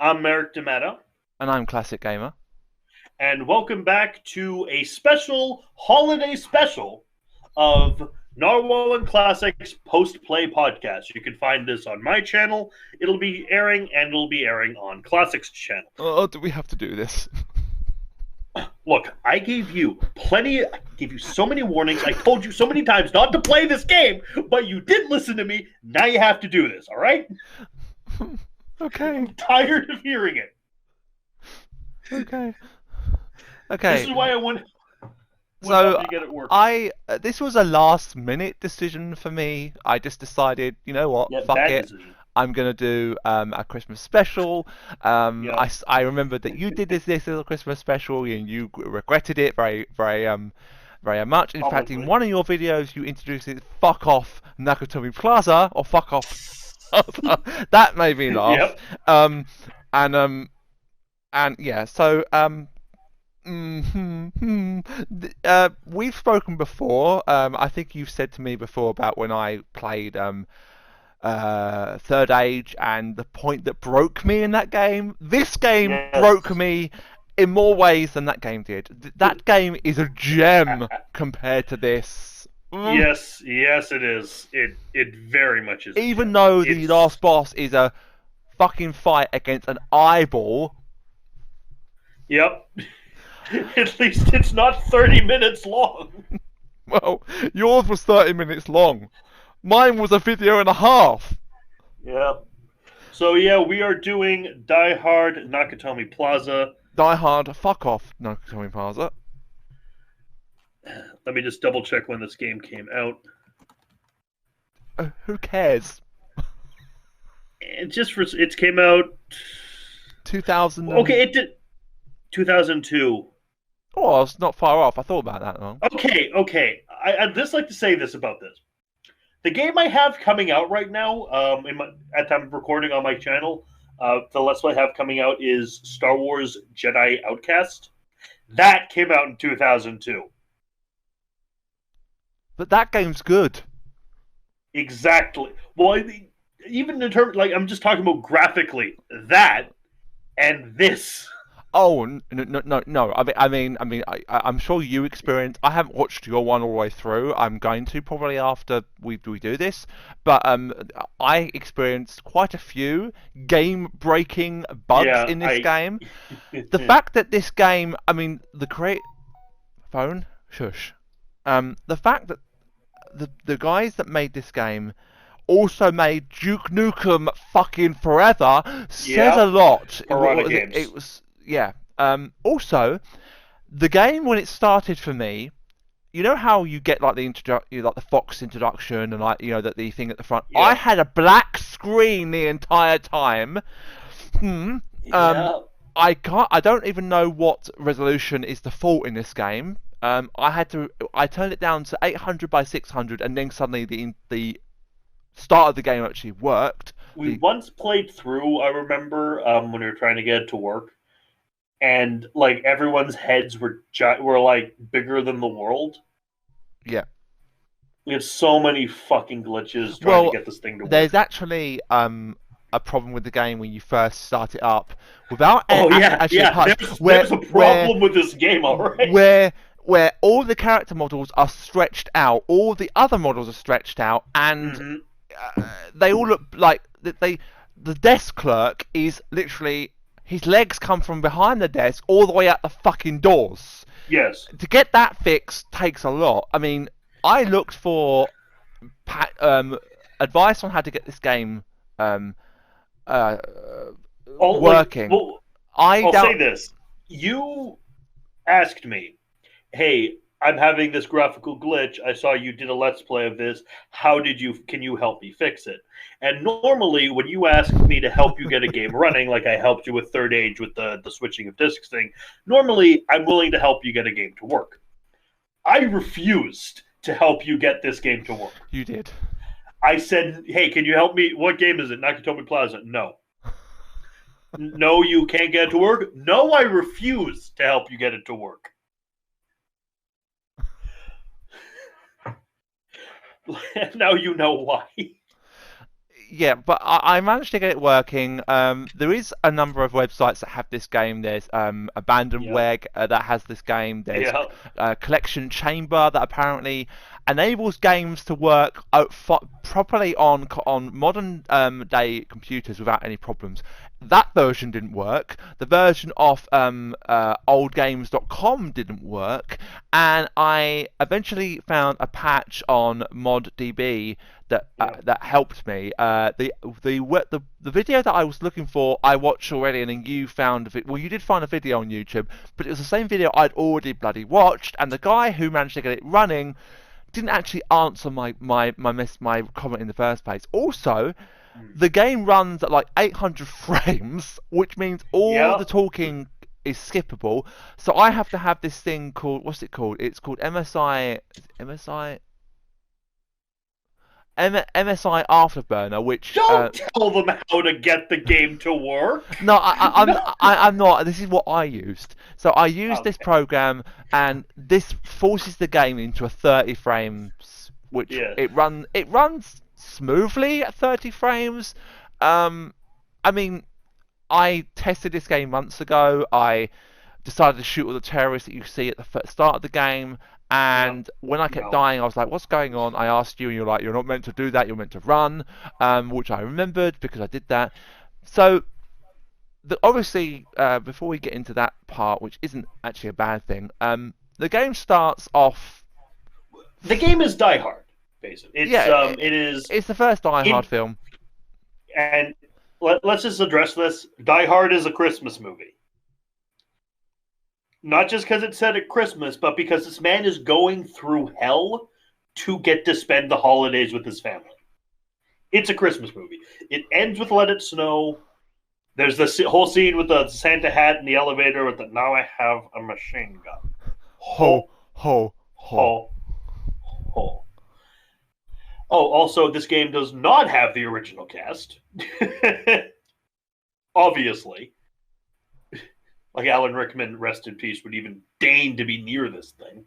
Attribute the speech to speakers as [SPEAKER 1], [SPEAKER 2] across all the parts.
[SPEAKER 1] I'm Merrick,
[SPEAKER 2] And I'm Classic Gamer.
[SPEAKER 1] and welcome back to a special holiday special of Narwhal and Classics Post Play Podcast. You can find this on my channel. It'll be airing, and it'll be airing on Classics channel.
[SPEAKER 2] Oh, do we have to do this?
[SPEAKER 1] Look, I gave you so many warnings. I told you so many times not to play this game, but you didn't listen to me. Now you have to do this, all right?
[SPEAKER 2] Okay.
[SPEAKER 1] I'm tired of hearing it.
[SPEAKER 2] Okay.
[SPEAKER 1] This
[SPEAKER 2] Okay.
[SPEAKER 1] is why I want to help
[SPEAKER 2] So
[SPEAKER 1] you get it working.
[SPEAKER 2] this was a last minute decision for me. I just decided, you know what?
[SPEAKER 1] Yeah,
[SPEAKER 2] Fuck
[SPEAKER 1] bad
[SPEAKER 2] it.
[SPEAKER 1] decision.
[SPEAKER 2] I'm gonna do a Christmas special.
[SPEAKER 1] Yep.
[SPEAKER 2] I remember that you did this little Christmas special and you regretted it very much. In fact, in
[SPEAKER 1] Probably.
[SPEAKER 2] one of your videos, you introduced it. Fuck off, Nakatomi Plaza, or fuck off. That made me laugh.
[SPEAKER 1] Yep.
[SPEAKER 2] Um, and um, and yeah, so we've spoken before. I think you've said to me before about when I played Third Age and the point that broke me in that game. This game broke
[SPEAKER 1] Yes.
[SPEAKER 2] me in more ways than that game did. That game is a gem compared to this.
[SPEAKER 1] Yes, yes, it is. It very much is a
[SPEAKER 2] Even
[SPEAKER 1] gem.
[SPEAKER 2] though the
[SPEAKER 1] It's
[SPEAKER 2] last boss is a fucking fight against an eyeball.
[SPEAKER 1] yep. At least it's not 30 minutes long.
[SPEAKER 2] Well, yours was 30 minutes long. Mine was a video and a half.
[SPEAKER 1] Yep. So yeah, we are doing Die Hard Nakatomi Plaza.
[SPEAKER 2] Die Hard, fuck off, Nakatomi Plaza.
[SPEAKER 1] Let me just double check when this game came out.
[SPEAKER 2] Who cares?
[SPEAKER 1] It came out
[SPEAKER 2] 2000
[SPEAKER 1] okay, it did 2002.
[SPEAKER 2] Oh, it's not far off. I thought about that long.
[SPEAKER 1] Okay. I'd just like to say this about this. The game I have coming out right now, at time of recording on my channel, the Let's Play I have coming out is Star Wars Jedi Outcast. That came out in 2002.
[SPEAKER 2] But that game's good.
[SPEAKER 1] Exactly. Well, even in terms, like, I'm just talking about graphically, that and this.
[SPEAKER 2] Oh no! I'm sure you experienced. I haven't watched your one all the way through. I'm going to probably after we do this, but I experienced quite a few game-breaking bugs
[SPEAKER 1] Yeah,
[SPEAKER 2] in this game. The
[SPEAKER 1] I.
[SPEAKER 2] fact that this game, I mean, the create phone shush. The fact that the guys that made this game also made Duke Nukem fucking Forever says a
[SPEAKER 1] Yeah,
[SPEAKER 2] lot.
[SPEAKER 1] Piranha
[SPEAKER 2] It
[SPEAKER 1] Games.
[SPEAKER 2] was yeah. Also, the game when it started for me, you know how you get like like the Fox introduction and like that the thing at the front. I
[SPEAKER 1] Yeah,
[SPEAKER 2] had a black screen the entire time. Hmm. Um.
[SPEAKER 1] yeah.
[SPEAKER 2] I don't even know what resolution is default in this game. I turned it down to 800 by 600, and then suddenly the start of the game actually worked.
[SPEAKER 1] We
[SPEAKER 2] The
[SPEAKER 1] once played through. I remember when we were trying to get it to work, and like everyone's heads were like bigger than the world.
[SPEAKER 2] yeah.
[SPEAKER 1] We had so many fucking glitches trying to
[SPEAKER 2] Well,
[SPEAKER 1] get this thing to
[SPEAKER 2] there's
[SPEAKER 1] work.
[SPEAKER 2] actually a problem with the game when you first start it up without
[SPEAKER 1] Oh yeah,
[SPEAKER 2] actually a
[SPEAKER 1] yeah.
[SPEAKER 2] patch
[SPEAKER 1] There's a problem with this game, all right.
[SPEAKER 2] where all the character models are stretched out, all the other models are stretched out, and
[SPEAKER 1] Mm-hmm.
[SPEAKER 2] they all look like the desk clerk is literally his legs come from behind the desk all the way out the fucking doors.
[SPEAKER 1] Yes.
[SPEAKER 2] To get that fixed takes a lot. I mean, I looked for advice on how to get this game um, uh, working.
[SPEAKER 1] Well,
[SPEAKER 2] I
[SPEAKER 1] I'll say
[SPEAKER 2] don't.
[SPEAKER 1] this: you asked me, "Hey, I'm having this graphical glitch. I saw you did a let's play of this. How did you? Can you help me fix it?" And normally, when you ask me to help you get a game running, like I helped you with Third Age with the switching of discs thing, normally I'm willing to help you get a game to work. I refused to help you get this game to work.
[SPEAKER 2] You did.
[SPEAKER 1] I said, "Hey, can you help me? What game is it? Nakatomi Plaza?" No. No, you can't get it to work. No, I refuse to help you get it to work. Now you know why.
[SPEAKER 2] Yeah, but I managed to get it working. There is a number of websites that have this game. There's
[SPEAKER 1] Yep.
[SPEAKER 2] Abandonware that has this game. There's
[SPEAKER 1] Yep.
[SPEAKER 2] Collection Chamber that apparently enables games to work properly on modern day computers without any problems. That version didn't work. The version of oldgames.com didn't work, and I eventually found a patch on ModDB
[SPEAKER 1] Yep.
[SPEAKER 2] that helped me. The video that I was looking for, I watched already, and then you found well, you did find a video on YouTube, but it was the same video I'd already bloody watched, and the guy who managed to get it running didn't actually answer my comment in the first place. Also,
[SPEAKER 1] Mm.
[SPEAKER 2] the game runs at like 800 frames, which means all the
[SPEAKER 1] Yep.
[SPEAKER 2] talking is skippable. So I have to have this thing called, what's it called? It's called MSI MSI Afterburner, which
[SPEAKER 1] Don't tell them how to get the game to work.
[SPEAKER 2] no,
[SPEAKER 1] No.
[SPEAKER 2] I'm not. This is what I used. So I used this
[SPEAKER 1] Okay.
[SPEAKER 2] program, and this forces the game into a 30 frames, which
[SPEAKER 1] Yeah.
[SPEAKER 2] it runs smoothly at 30 frames. Um, I mean, I tested this game months ago. I decided to shoot all the terrorists that you see at the start of the game.
[SPEAKER 1] Yep.
[SPEAKER 2] And when I kept
[SPEAKER 1] No.
[SPEAKER 2] dying, I was like, "What's going on?" I asked you, and you're like, "You're not meant to do that. You're meant to run," which I remembered because I did that. So obviously, before we get into that part, which isn't actually a bad thing, the game starts off.
[SPEAKER 1] The game is Die Hard, basically.
[SPEAKER 2] Yeah,
[SPEAKER 1] It is
[SPEAKER 2] it's the first Die Hard
[SPEAKER 1] in
[SPEAKER 2] film.
[SPEAKER 1] and let's just address this. Die Hard is a Christmas movie. Not just because it's set at Christmas, but because this man is going through hell to get to spend the holidays with his family. It's a Christmas movie. It ends with Let It Snow. There's this whole scene with the Santa hat in the elevator with the now I have a machine gun.
[SPEAKER 2] Ho
[SPEAKER 1] Ho,
[SPEAKER 2] ho ho.
[SPEAKER 1] ho, ho. Oh, also, this game does not have the original cast. Obviously. Like Alan Rickman, rest in peace, would even deign to be near this thing.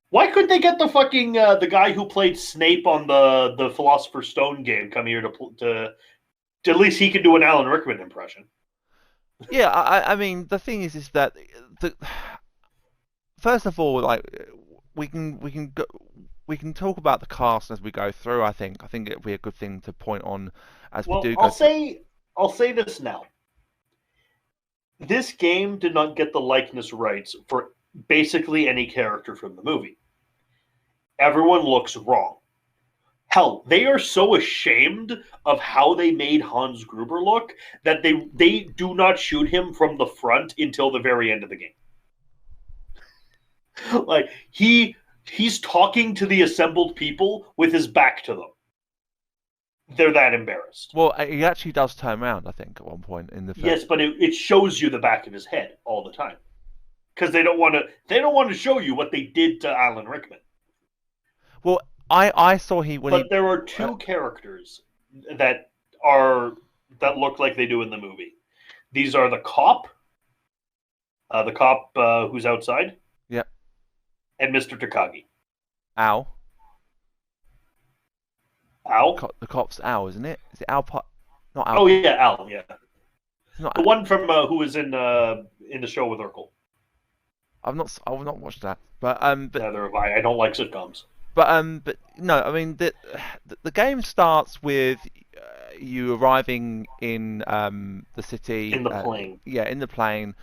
[SPEAKER 1] Why couldn't they get the fucking the guy who played Snape on the Philosopher's Stone game come here to at least he can do an Alan Rickman impression?
[SPEAKER 2] Yeah, I mean the thing is that the first of all, like we can talk about the cast as we go through. I think it'd be a good thing to point on as we
[SPEAKER 1] Well,
[SPEAKER 2] do go through.
[SPEAKER 1] I'll say this now. This game did not get the likeness rights for basically any character from the movie. Everyone looks wrong. Hell, they are so ashamed of how they made Hans Gruber look that they do not shoot him from the front until the very end of the game. Like he's talking to the assembled people with his back to them. They're that embarrassed.
[SPEAKER 2] Well, he actually does turn around, I think, at one point in the film.
[SPEAKER 1] Yes, but it shows you the back of his head all the time because they don't want to show you what they did to Alan Rickman.
[SPEAKER 2] Well, I saw he when
[SPEAKER 1] But
[SPEAKER 2] he
[SPEAKER 1] there are two characters that are that look like they do in the movie. These are the cop who's outside,
[SPEAKER 2] yeah,
[SPEAKER 1] and Mr. Takagi.
[SPEAKER 2] Al.
[SPEAKER 1] Al?
[SPEAKER 2] The cop's Al, isn't it? Is it Al? Not Al.
[SPEAKER 1] Oh yeah, Al. Yeah,
[SPEAKER 2] It's not.
[SPEAKER 1] the one from who was in the show with Urkel.
[SPEAKER 2] I've not watched that, but
[SPEAKER 1] Neither have I. I don't like sitcoms.
[SPEAKER 2] but no, I mean the game starts with you arriving in the city.
[SPEAKER 1] In the plane.
[SPEAKER 2] Yeah, in the plane.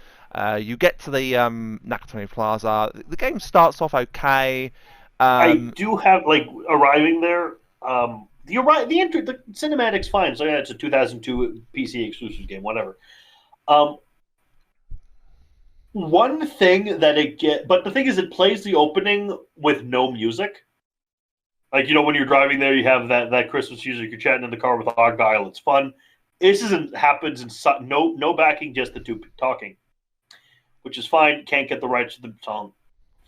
[SPEAKER 2] You get to the Nakatomi Plaza. The game starts off okay.
[SPEAKER 1] I do have like arriving there. The cinematic's fine. So yeah, it's a 2002 PC exclusive game. Whatever. Um, One thing that but the thing is, it plays the opening with no music. Like when you're driving there, you have that Christmas music. You're chatting in the car with Argyle. It's fun. This isn't happens in no backing, just the two talking, which is fine. Can't get the rights to the song,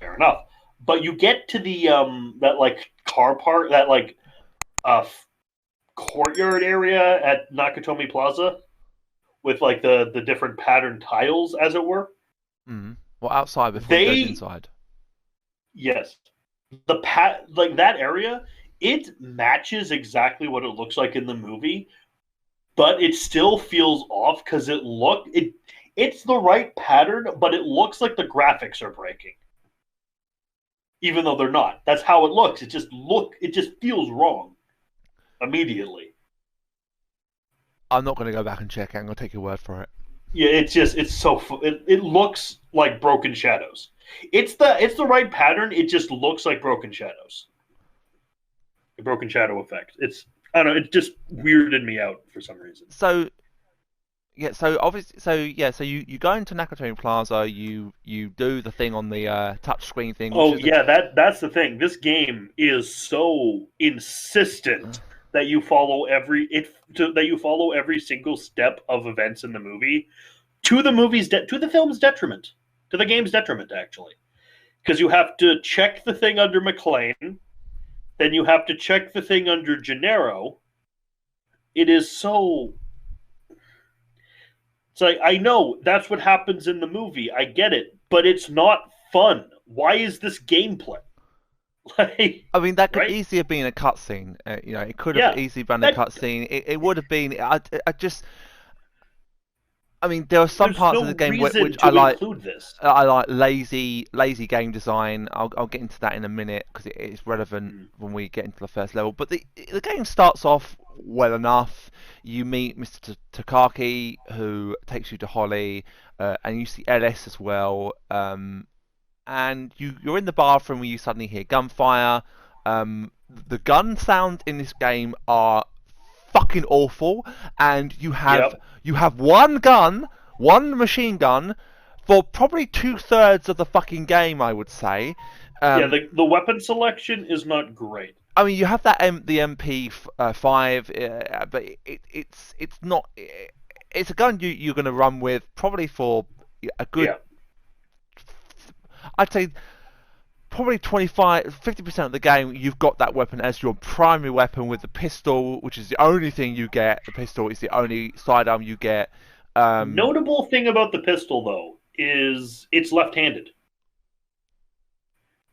[SPEAKER 1] fair enough. But you get to the that like car park, that like courtyard area at Nakatomi Plaza with like the different patterned tiles, as it were.
[SPEAKER 2] Well, outside before it goes inside.
[SPEAKER 1] Yes, like that area it matches exactly what it looks like in the movie, but it still feels off because it's the right pattern, but it looks like the graphics are breaking, even though they're not. That's how it looks. It just feels wrong immediately.
[SPEAKER 2] I'm not going to go back and check it. I'm going to take your word for it.
[SPEAKER 1] Yeah, it looks like Broken Shadows. It's the right pattern. It just looks like Broken Shadows. The Broken Shadow effect. I don't know. It just weirded me out for some reason.
[SPEAKER 2] So yeah, so obviously, so you go into Nakatomi Plaza, you do the thing on the touch screen thing, which
[SPEAKER 1] Oh
[SPEAKER 2] is the
[SPEAKER 1] yeah, that's the thing. This game is so insistent that you follow every single step of events in the movie to the film's detriment, to the game's detriment actually, because you have to check the thing under McLean, then you have to check the thing under Gennaro. It is so. It's like, I know that's what happens in the movie. I get it, but it's not fun. Why is this gameplay? Like,
[SPEAKER 2] I mean, that could
[SPEAKER 1] right?
[SPEAKER 2] easily have been a cutscene. It could have
[SPEAKER 1] Yeah.
[SPEAKER 2] easily been a
[SPEAKER 1] That
[SPEAKER 2] cutscene. It would have been. I mean, there are some
[SPEAKER 1] there's
[SPEAKER 2] parts of
[SPEAKER 1] no
[SPEAKER 2] the game
[SPEAKER 1] reason
[SPEAKER 2] which I
[SPEAKER 1] to
[SPEAKER 2] like.
[SPEAKER 1] include this.
[SPEAKER 2] I like lazy game design. I'll get into that in a minute because it's relevant
[SPEAKER 1] Mm.
[SPEAKER 2] when we get into the first level. But the game starts off well enough. You meet Mr. Takaki, who takes you to Holly, and you see Ellis as well. And you're in the bathroom where you suddenly hear gunfire. The gun sounds in this game are fucking awful, and
[SPEAKER 1] Yep.
[SPEAKER 2] you have one machine gun, for probably 2/3 of the fucking game, I would say.
[SPEAKER 1] Yeah,
[SPEAKER 2] Um,
[SPEAKER 1] the weapon selection is not great.
[SPEAKER 2] I mean, you have the MP5, but it's not. It's a gun you're going to run with probably for a good.
[SPEAKER 1] Yeah.
[SPEAKER 2] I'd say probably 50% of the game, you've got that weapon as your primary weapon with the pistol, which is the only thing you get. The pistol is the only sidearm you get. Um,
[SPEAKER 1] Notable thing about the pistol though is it's left-handed.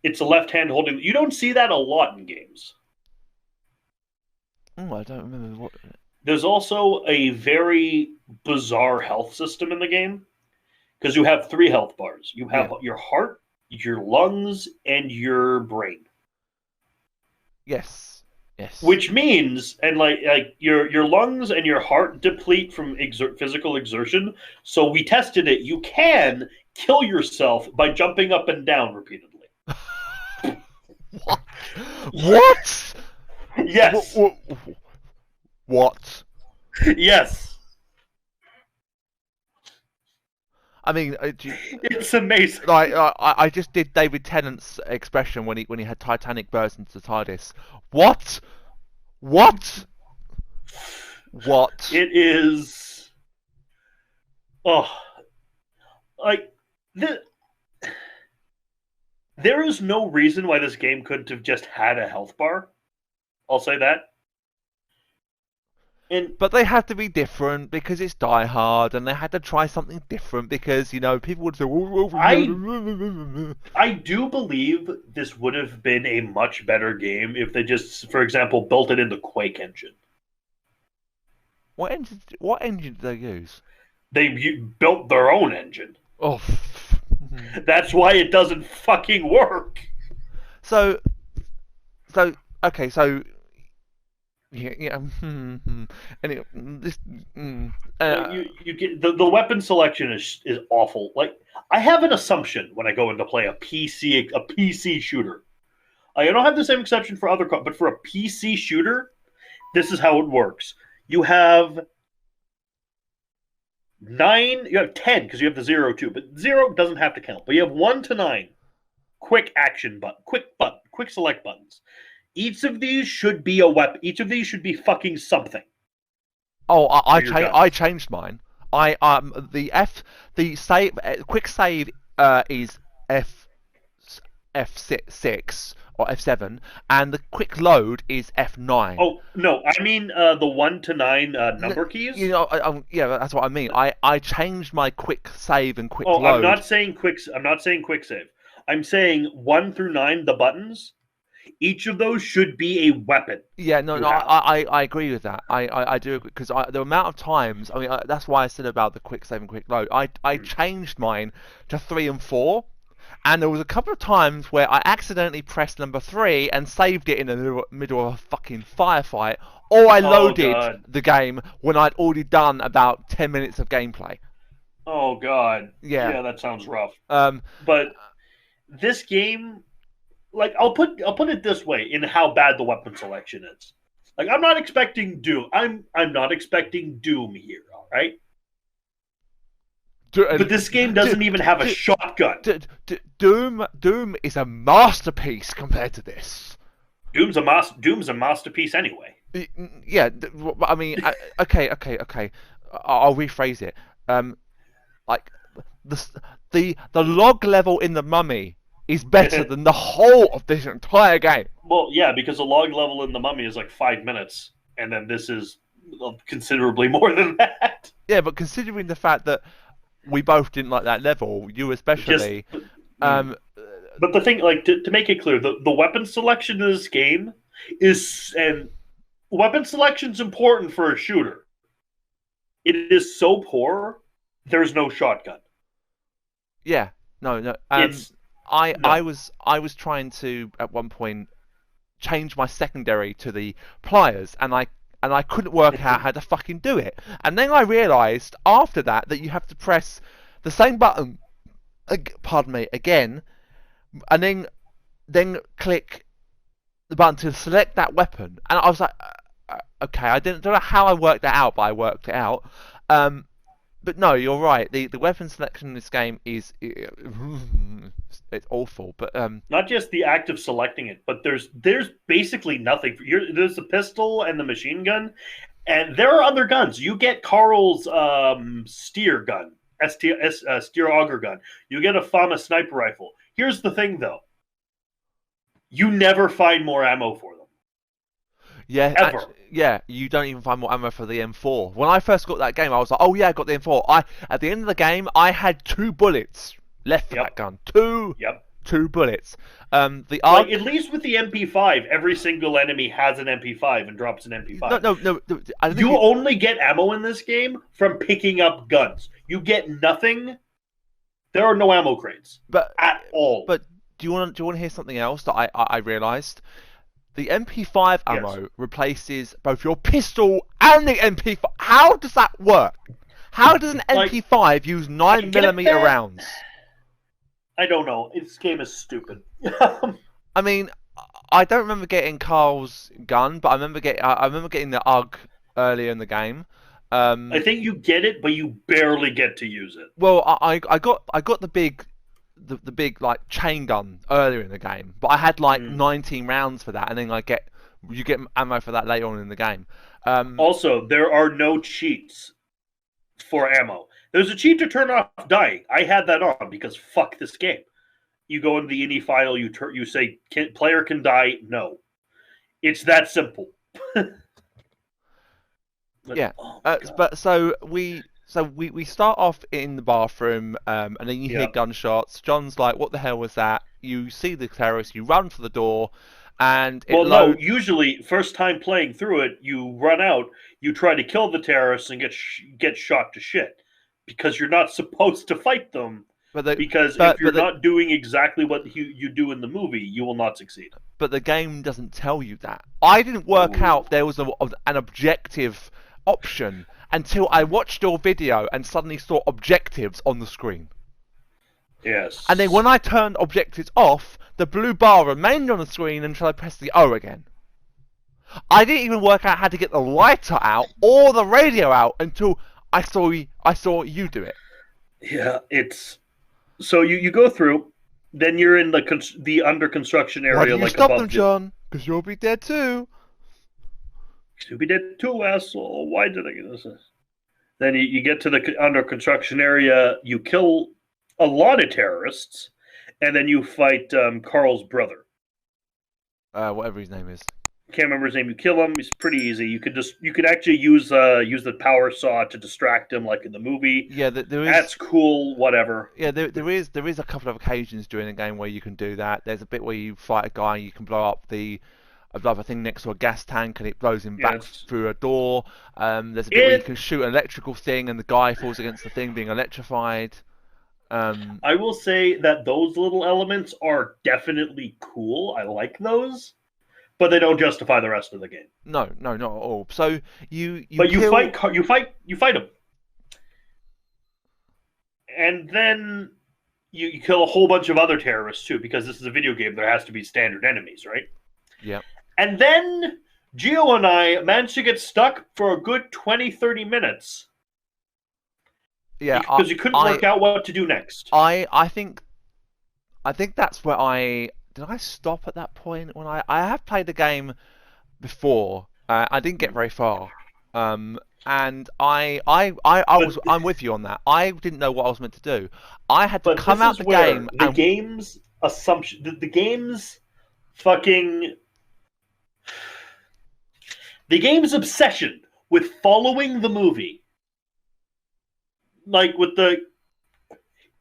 [SPEAKER 1] It's a left hand holding. You don't see that a lot in games.
[SPEAKER 2] I don't remember what.
[SPEAKER 1] There's also a very bizarre health system in the game because you have three health bars. You have
[SPEAKER 2] Yeah.
[SPEAKER 1] your heart, your lungs, and your brain.
[SPEAKER 2] Yes. Yes.
[SPEAKER 1] Which means, and like your lungs and your heart deplete from physical exertion. So we tested it. You can kill yourself by jumping up and down repeatedly.
[SPEAKER 2] What? What?
[SPEAKER 1] Yes.
[SPEAKER 2] What?
[SPEAKER 1] Yes.
[SPEAKER 2] I mean,
[SPEAKER 1] It's amazing.
[SPEAKER 2] like I just did David Tennant's expression when he had Titanic burst into the TARDIS. What? What? What?
[SPEAKER 1] It is. Oh, like the. There is no reason why this game couldn't have just had a health bar. I'll say that. And
[SPEAKER 2] But they had to be different because it's Die Hard, and they had to try something different because people would say.
[SPEAKER 1] I do believe this would have been a much better game if they just, for example, built it in the Quake engine.
[SPEAKER 2] What engine? What engine did they use?
[SPEAKER 1] They built their own engine.
[SPEAKER 2] Oh.
[SPEAKER 1] That's why it doesn't fucking work.
[SPEAKER 2] So okay, so yeah. Anyway, this.
[SPEAKER 1] You get the weapon selection is awful. Like I have an assumption when I go in to play a PC shooter. I don't have the same exception for other, but for a PC shooter, this is how it works. You have 9, you have 10 because you have the 0 too, but 0 doesn't have to count. But you have 1 to 9 quick action button, quick select buttons. Each of these should be a weapon. Each of these should be fucking something.
[SPEAKER 2] Oh, I
[SPEAKER 1] your
[SPEAKER 2] changed mine. The save quick save is F6 or F7, and the quick load is F9.
[SPEAKER 1] Oh no, I mean the 1 to 9 number keys.
[SPEAKER 2] Yeah, that's what I mean. I changed my quick save and quick
[SPEAKER 1] Oh,
[SPEAKER 2] load.
[SPEAKER 1] I'm not saying quick save. I'm saying 1 through 9, the buttons. Each of those should be a weapon.
[SPEAKER 2] Yeah, no,
[SPEAKER 1] You
[SPEAKER 2] no,
[SPEAKER 1] have.
[SPEAKER 2] I agree with that. I do agree because the amount of times, I mean, that's why I said about the quick save and quick load. I
[SPEAKER 1] Mm.
[SPEAKER 2] changed mine to 3 and 4, and there was a couple of times where I accidentally pressed number 3 and saved it in the middle of a fucking firefight, or I
[SPEAKER 1] Oh
[SPEAKER 2] loaded
[SPEAKER 1] god.
[SPEAKER 2] the game when I'd already done about 10 minutes of gameplay.
[SPEAKER 1] Oh god.
[SPEAKER 2] Yeah.
[SPEAKER 1] Yeah, that sounds rough.
[SPEAKER 2] Um.
[SPEAKER 1] But this game, like I'll put it this way in how bad the weapon selection is. Like I'm not expecting Doom. I'm not expecting Doom here, all right? But this game doesn't even have a shotgun.
[SPEAKER 2] Doom is a masterpiece compared to this.
[SPEAKER 1] Doom's a masterpiece anyway.
[SPEAKER 2] Yeah, I mean, okay. I'll rephrase it. Like the the log level in the Mummy is better than the whole of this entire game.
[SPEAKER 1] Well, yeah, because the log level in the Mummy is like 5 minutes, and then this is considerably more than that.
[SPEAKER 2] Yeah, but considering the fact that we both didn't like that level, you
[SPEAKER 1] Just,
[SPEAKER 2] especially,
[SPEAKER 1] mm.
[SPEAKER 2] um,
[SPEAKER 1] But the thing, like to make it clear, the weapon selection in this game is, and weapon selection is important for a shooter. It is so poor. There's no shotgun.
[SPEAKER 2] yeah, no.
[SPEAKER 1] It's
[SPEAKER 2] I
[SPEAKER 1] no.
[SPEAKER 2] was trying to at one point change my secondary to the pliers, and I couldn't work out how to fucking do it. And then I realised after that you have to press the same button, pardon me, again, and then click the button to select that weapon. And I was like, okay, don't know how I worked that out, but I worked it out. But no, you're right. The weapon selection in this game is it's awful. But
[SPEAKER 1] Not just the act of selecting it, but there's basically nothing. There's the pistol and the machine gun, and there are other guns. You get Carl's steer gun, steer auger gun. You get a Fama sniper rifle. Here's the thing, though: you never find more ammo for them.
[SPEAKER 2] yeah,
[SPEAKER 1] Ever.
[SPEAKER 2] yeah, you don't even find more ammo for the M4. When I first got that game, I was like, oh yeah, I got the M4. At the end of the game, I had 2 bullets left for that
[SPEAKER 1] Yep.
[SPEAKER 2] gun. Two
[SPEAKER 1] Yep.
[SPEAKER 2] bullets. The
[SPEAKER 1] Like
[SPEAKER 2] ARG.
[SPEAKER 1] at least with the MP5, every single enemy has an MP5 and drops an MP5.
[SPEAKER 2] No. I think
[SPEAKER 1] You only get ammo in this game from picking up guns. You get nothing. There are no ammo crates
[SPEAKER 2] but
[SPEAKER 1] at all.
[SPEAKER 2] but do you want to hear something else that I realised? The MP5
[SPEAKER 1] Yes.
[SPEAKER 2] ammo replaces both your pistol and the MP5. How does that work? How does an
[SPEAKER 1] Like,
[SPEAKER 2] MP5 use 9mm
[SPEAKER 1] that.
[SPEAKER 2] rounds?
[SPEAKER 1] I don't know. This game is stupid.
[SPEAKER 2] I mean, I don't remember getting Carl's gun, but I remember getting the UG earlier in the game.
[SPEAKER 1] I think you get it, but you barely get to use it.
[SPEAKER 2] Well, I got the big like chain gun earlier in the game, but I had like 19 rounds for that, and then you get ammo for that later on in the game.
[SPEAKER 1] Also, there are no cheats for ammo. There's a cheat to turn off dying. I had that on because fuck this game. You go into the ini file, you say player can die. No, it's that simple. But,
[SPEAKER 2] Yeah,
[SPEAKER 1] oh
[SPEAKER 2] but so we start off in the bathroom, and then you hear
[SPEAKER 1] Yeah.
[SPEAKER 2] gunshots. John's like, "What the hell was that?" You see the terrorist, you run for the door, and it
[SPEAKER 1] Well, no.
[SPEAKER 2] loads.
[SPEAKER 1] Usually, first time playing through it, you run out, you try to kill the terrorists, and get shot to shit because you're not supposed to fight them. Because if you're not doing exactly what you do in the movie, you will not succeed.
[SPEAKER 2] But the game doesn't tell you that. I didn't work out there was an objective option until I watched your video and suddenly saw objectives on the screen.
[SPEAKER 1] Yes.
[SPEAKER 2] And then when I turned objectives off, the blue bar remained on the screen until I pressed the O again. I didn't even work out how to get the lighter out or the radio out until I saw you do it.
[SPEAKER 1] Yeah, it's so you go through, then you're in the under construction area.
[SPEAKER 2] Why do you
[SPEAKER 1] like
[SPEAKER 2] stop
[SPEAKER 1] above
[SPEAKER 2] them, John? Because you'll be dead too.
[SPEAKER 1] We did too, asshole. Why did I get this? Then you get to the under construction area. You kill a lot of terrorists, and then you fight Carl's brother.
[SPEAKER 2] Whatever his name is.
[SPEAKER 1] can't remember his name. You kill him. It's pretty easy. You could actually use the power saw to distract him, like in the movie.
[SPEAKER 2] Yeah, there is.
[SPEAKER 1] That's cool. Whatever.
[SPEAKER 2] Yeah, there is a couple of occasions during the game where you can do that. There's a bit where you fight a guy and you can blow up another thing next to a gas tank and it blows him back through a door. There's a bit where you can shoot an electrical thing and the guy falls against the thing being electrified.
[SPEAKER 1] I will say that those little elements are definitely cool. I like those, but they don't justify the rest of the game.
[SPEAKER 2] No, not at all. So you
[SPEAKER 1] fight them, and then you kill a whole bunch of other terrorists too, because this is a video game. There has to be standard enemies, right?
[SPEAKER 2] Yeah.
[SPEAKER 1] And then Gio and I managed to get stuck for a good 20, 30 minutes.
[SPEAKER 2] Yeah,
[SPEAKER 1] because you couldn't work out what to do next.
[SPEAKER 2] I think that's where did I stop at that point when I have played the game before. I didn't get very far. And I'm with you on that. I didn't know what I was meant to do. I had to come out the game.
[SPEAKER 1] The game's assumption, the game's fucking, the game's obsession with following the movie. Like with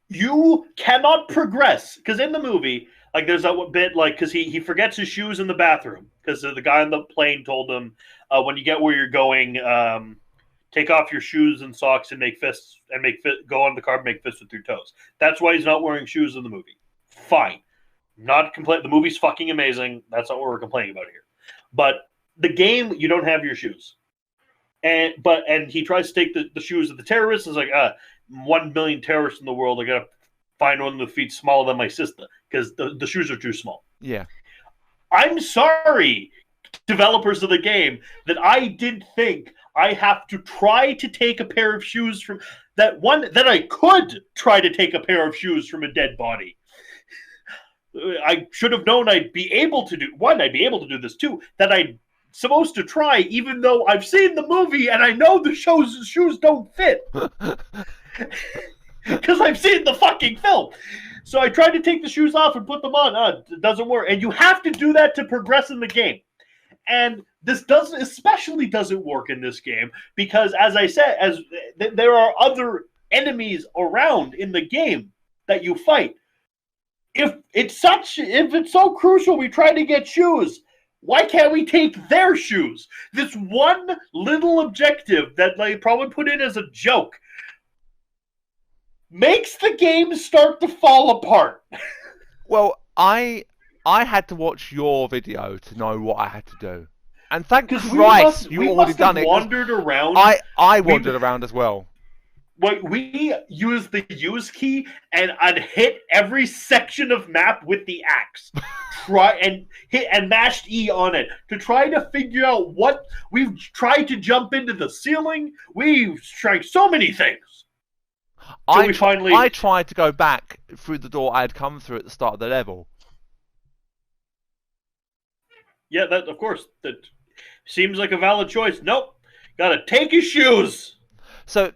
[SPEAKER 1] you cannot progress, because in the movie, like there's that bit, like because he forgets his shoes in the bathroom because the guy on the plane told him when you get where you're going, take off your shoes and socks and make fists and go on the car and make fists with your toes. That's why he's not wearing shoes in the movie. Fine, not complain. The movie's fucking amazing. That's not what we're complaining about here. But the game, you don't have your shoes. And he tries to take the shoes of the terrorists. It's like 1 million terrorists in the world. I gotta find one with feet smaller than my sister because the shoes are too small.
[SPEAKER 2] Yeah,
[SPEAKER 1] I'm sorry, developers of the game, that I did think I have to try to take a pair of shoes from that I could try to take a pair of shoes from a dead body. I should have known I'd be able to do this too. That I'd supposed to try, even though I've seen the movie and I know the shoes don't fit. Because I've seen the fucking film. So I tried to take the shoes off and put them on. It doesn't work. And you have to do that to progress in the game. And this especially doesn't work in this game because, as I said, there are other enemies around in the game that you fight. If it's so crucial, we try to get shoes. Why can't we take their shoes? This one little objective that they probably put in as a joke makes the game start to fall apart.
[SPEAKER 2] Well, I had to watch your video to know what I had to do. And thank Christ you already done it.
[SPEAKER 1] Wandered around.
[SPEAKER 2] I wandered around as well.
[SPEAKER 1] We used the use key and I'd hit every section of map with the axe. Hit and mashed E on it to try to figure out what we've tried to jump into the ceiling. We've tried so many things.
[SPEAKER 2] I tried to go back through the door I had come through at the start of the level.
[SPEAKER 1] Yeah, that of course that seems like a valid choice. Nope, gotta take his shoes.
[SPEAKER 2] So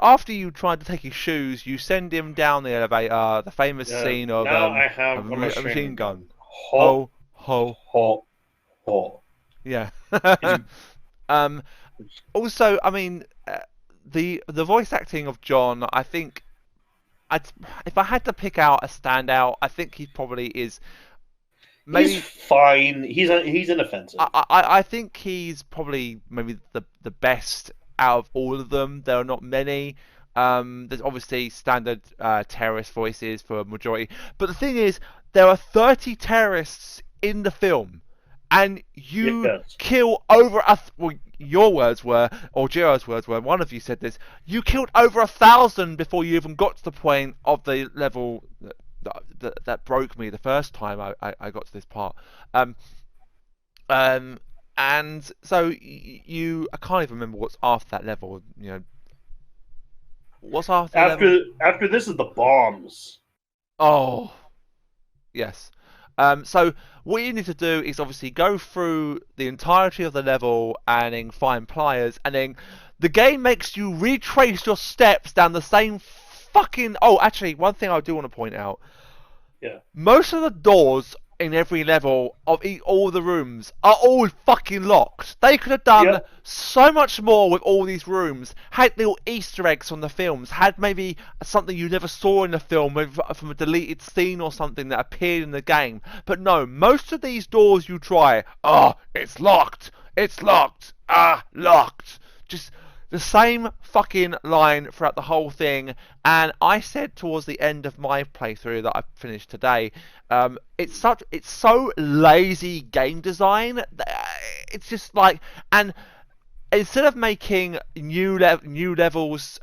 [SPEAKER 2] after you tried to take his shoes, you send him down the elevator. The famous scene of
[SPEAKER 1] I have
[SPEAKER 2] a machine gun.
[SPEAKER 1] Ho ho ho ho.
[SPEAKER 2] Yeah. Also, I mean, the voice acting of John, I think, if I had to pick out a standout, I think he probably is. Maybe,
[SPEAKER 1] he's fine. He's inoffensive.
[SPEAKER 2] I think he's probably maybe the best out of all of them. There are not many. There's obviously standard terrorist voices for a majority, but the thing is, there are 30 terrorists in the film, and you kill over your words were, or Jiro's words were, one of you said this, you killed over 1,000 before you even got to the point of the level that broke me the first time I got to this part. And so I can't even remember what's after that level. You know, what's after that level?
[SPEAKER 1] After this is the bombs.
[SPEAKER 2] Oh, yes. So what you need to do is obviously go through the entirety of the level and then find pliers, and then the game makes you retrace your steps down the same fucking... Oh, actually, one thing I do want to point out.
[SPEAKER 1] Yeah.
[SPEAKER 2] Most of the doors in every level of all the rooms are all fucking locked. They could have done so much more with all these rooms. Had little Easter eggs from the films. Had maybe something you never saw in the film from a deleted scene or something that appeared in the game. But no, most of these doors you try, it's locked. It's locked. Locked. Just the same fucking line throughout the whole thing. And I said towards the end of my playthrough that I finished today, it's so lazy game design. It's just like, and instead of making new levels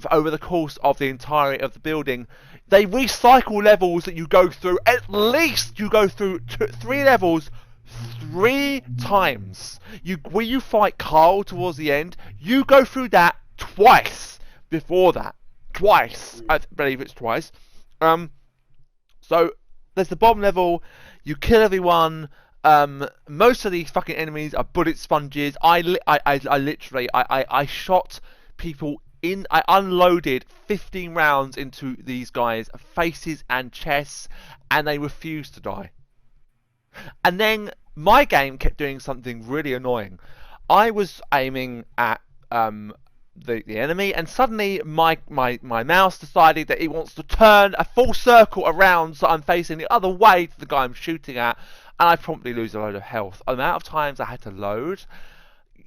[SPEAKER 2] over the course of the entirety of the building, they recycle levels that you go through. At least you go through 3 levels 3 times. When you fight Carl towards the end, you go through that twice before that. Twice. I believe it's twice. So there's the bottom level, you kill everyone. Most of these fucking enemies are bullet sponges. I literally shot people I unloaded 15 rounds into these guys' faces and chests, and they refused to die. And then my game kept doing something really annoying. I was aiming at the enemy, and suddenly my mouse decided that it wants to turn a full circle around so I'm facing the other way to the guy I'm shooting at, and I promptly lose a load of health. The amount of times I had to load,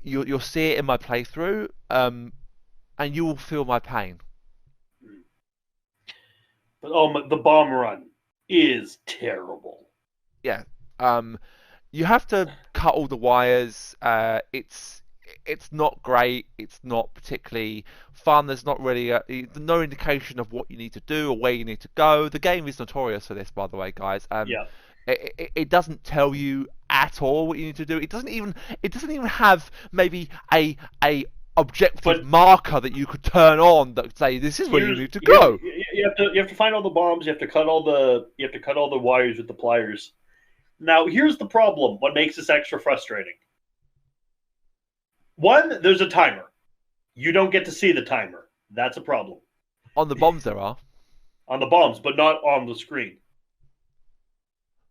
[SPEAKER 2] you'll see it in my playthrough, and you will feel my pain.
[SPEAKER 1] But the bomb run is terrible.
[SPEAKER 2] Yeah. You have to cut all the wires. It's not great. It's not particularly fun. There's not really no indication of what you need to do or where you need to go. The game is notorious for this, by the way, guys. It doesn't tell you at all what you need to do. It doesn't even have maybe a objective marker that you could turn on that say this is where you need to go.
[SPEAKER 1] You have to find all the bombs. You have to cut all the wires with the pliers. Now, here's the problem. What makes this extra frustrating? 1, there's a timer. You don't get to see the timer. That's a problem.
[SPEAKER 2] On the bombs there are.
[SPEAKER 1] On the bombs, but not on the screen.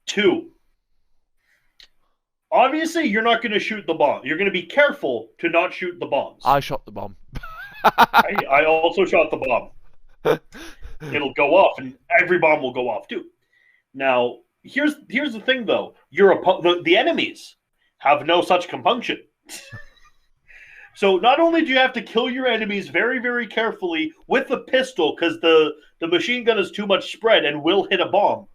[SPEAKER 1] 2, obviously you're not going to shoot the bomb. You're going to be careful to not shoot the bombs.
[SPEAKER 2] I shot the bomb.
[SPEAKER 1] I also shot the bomb. It'll go off, and every bomb will go off too. Now, here's the thing, though. The enemies have no such compunction. So not only do you have to kill your enemies very, very carefully with a pistol, because the machine gun is too much spread and will hit a bomb.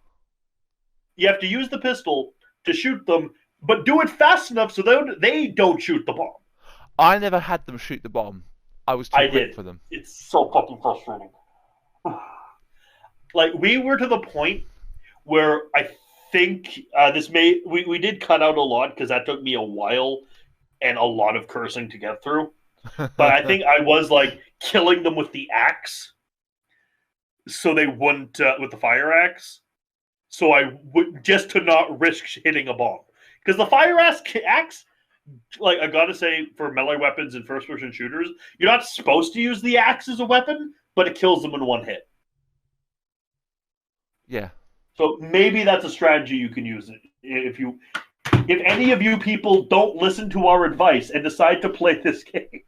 [SPEAKER 1] You have to use the pistol to shoot them, but do it fast enough so they don't shoot the bomb.
[SPEAKER 2] I never had them shoot the bomb. I was too quick for them.
[SPEAKER 1] It's so fucking frustrating. Like, we were to the point where I think we did cut out a lot because that took me a while and a lot of cursing to get through. But I think I was like killing them with the axe, so they wouldn't with the fire axe. So I would, just to not risk hitting a bomb, because the fire axe, like, I gotta say, for melee weapons and first-person shooters, you're not supposed to use the axe as a weapon, but it kills them in one hit.
[SPEAKER 2] Yeah. So
[SPEAKER 1] maybe that's a strategy you can use if any of you people don't listen to our advice and decide to play this game.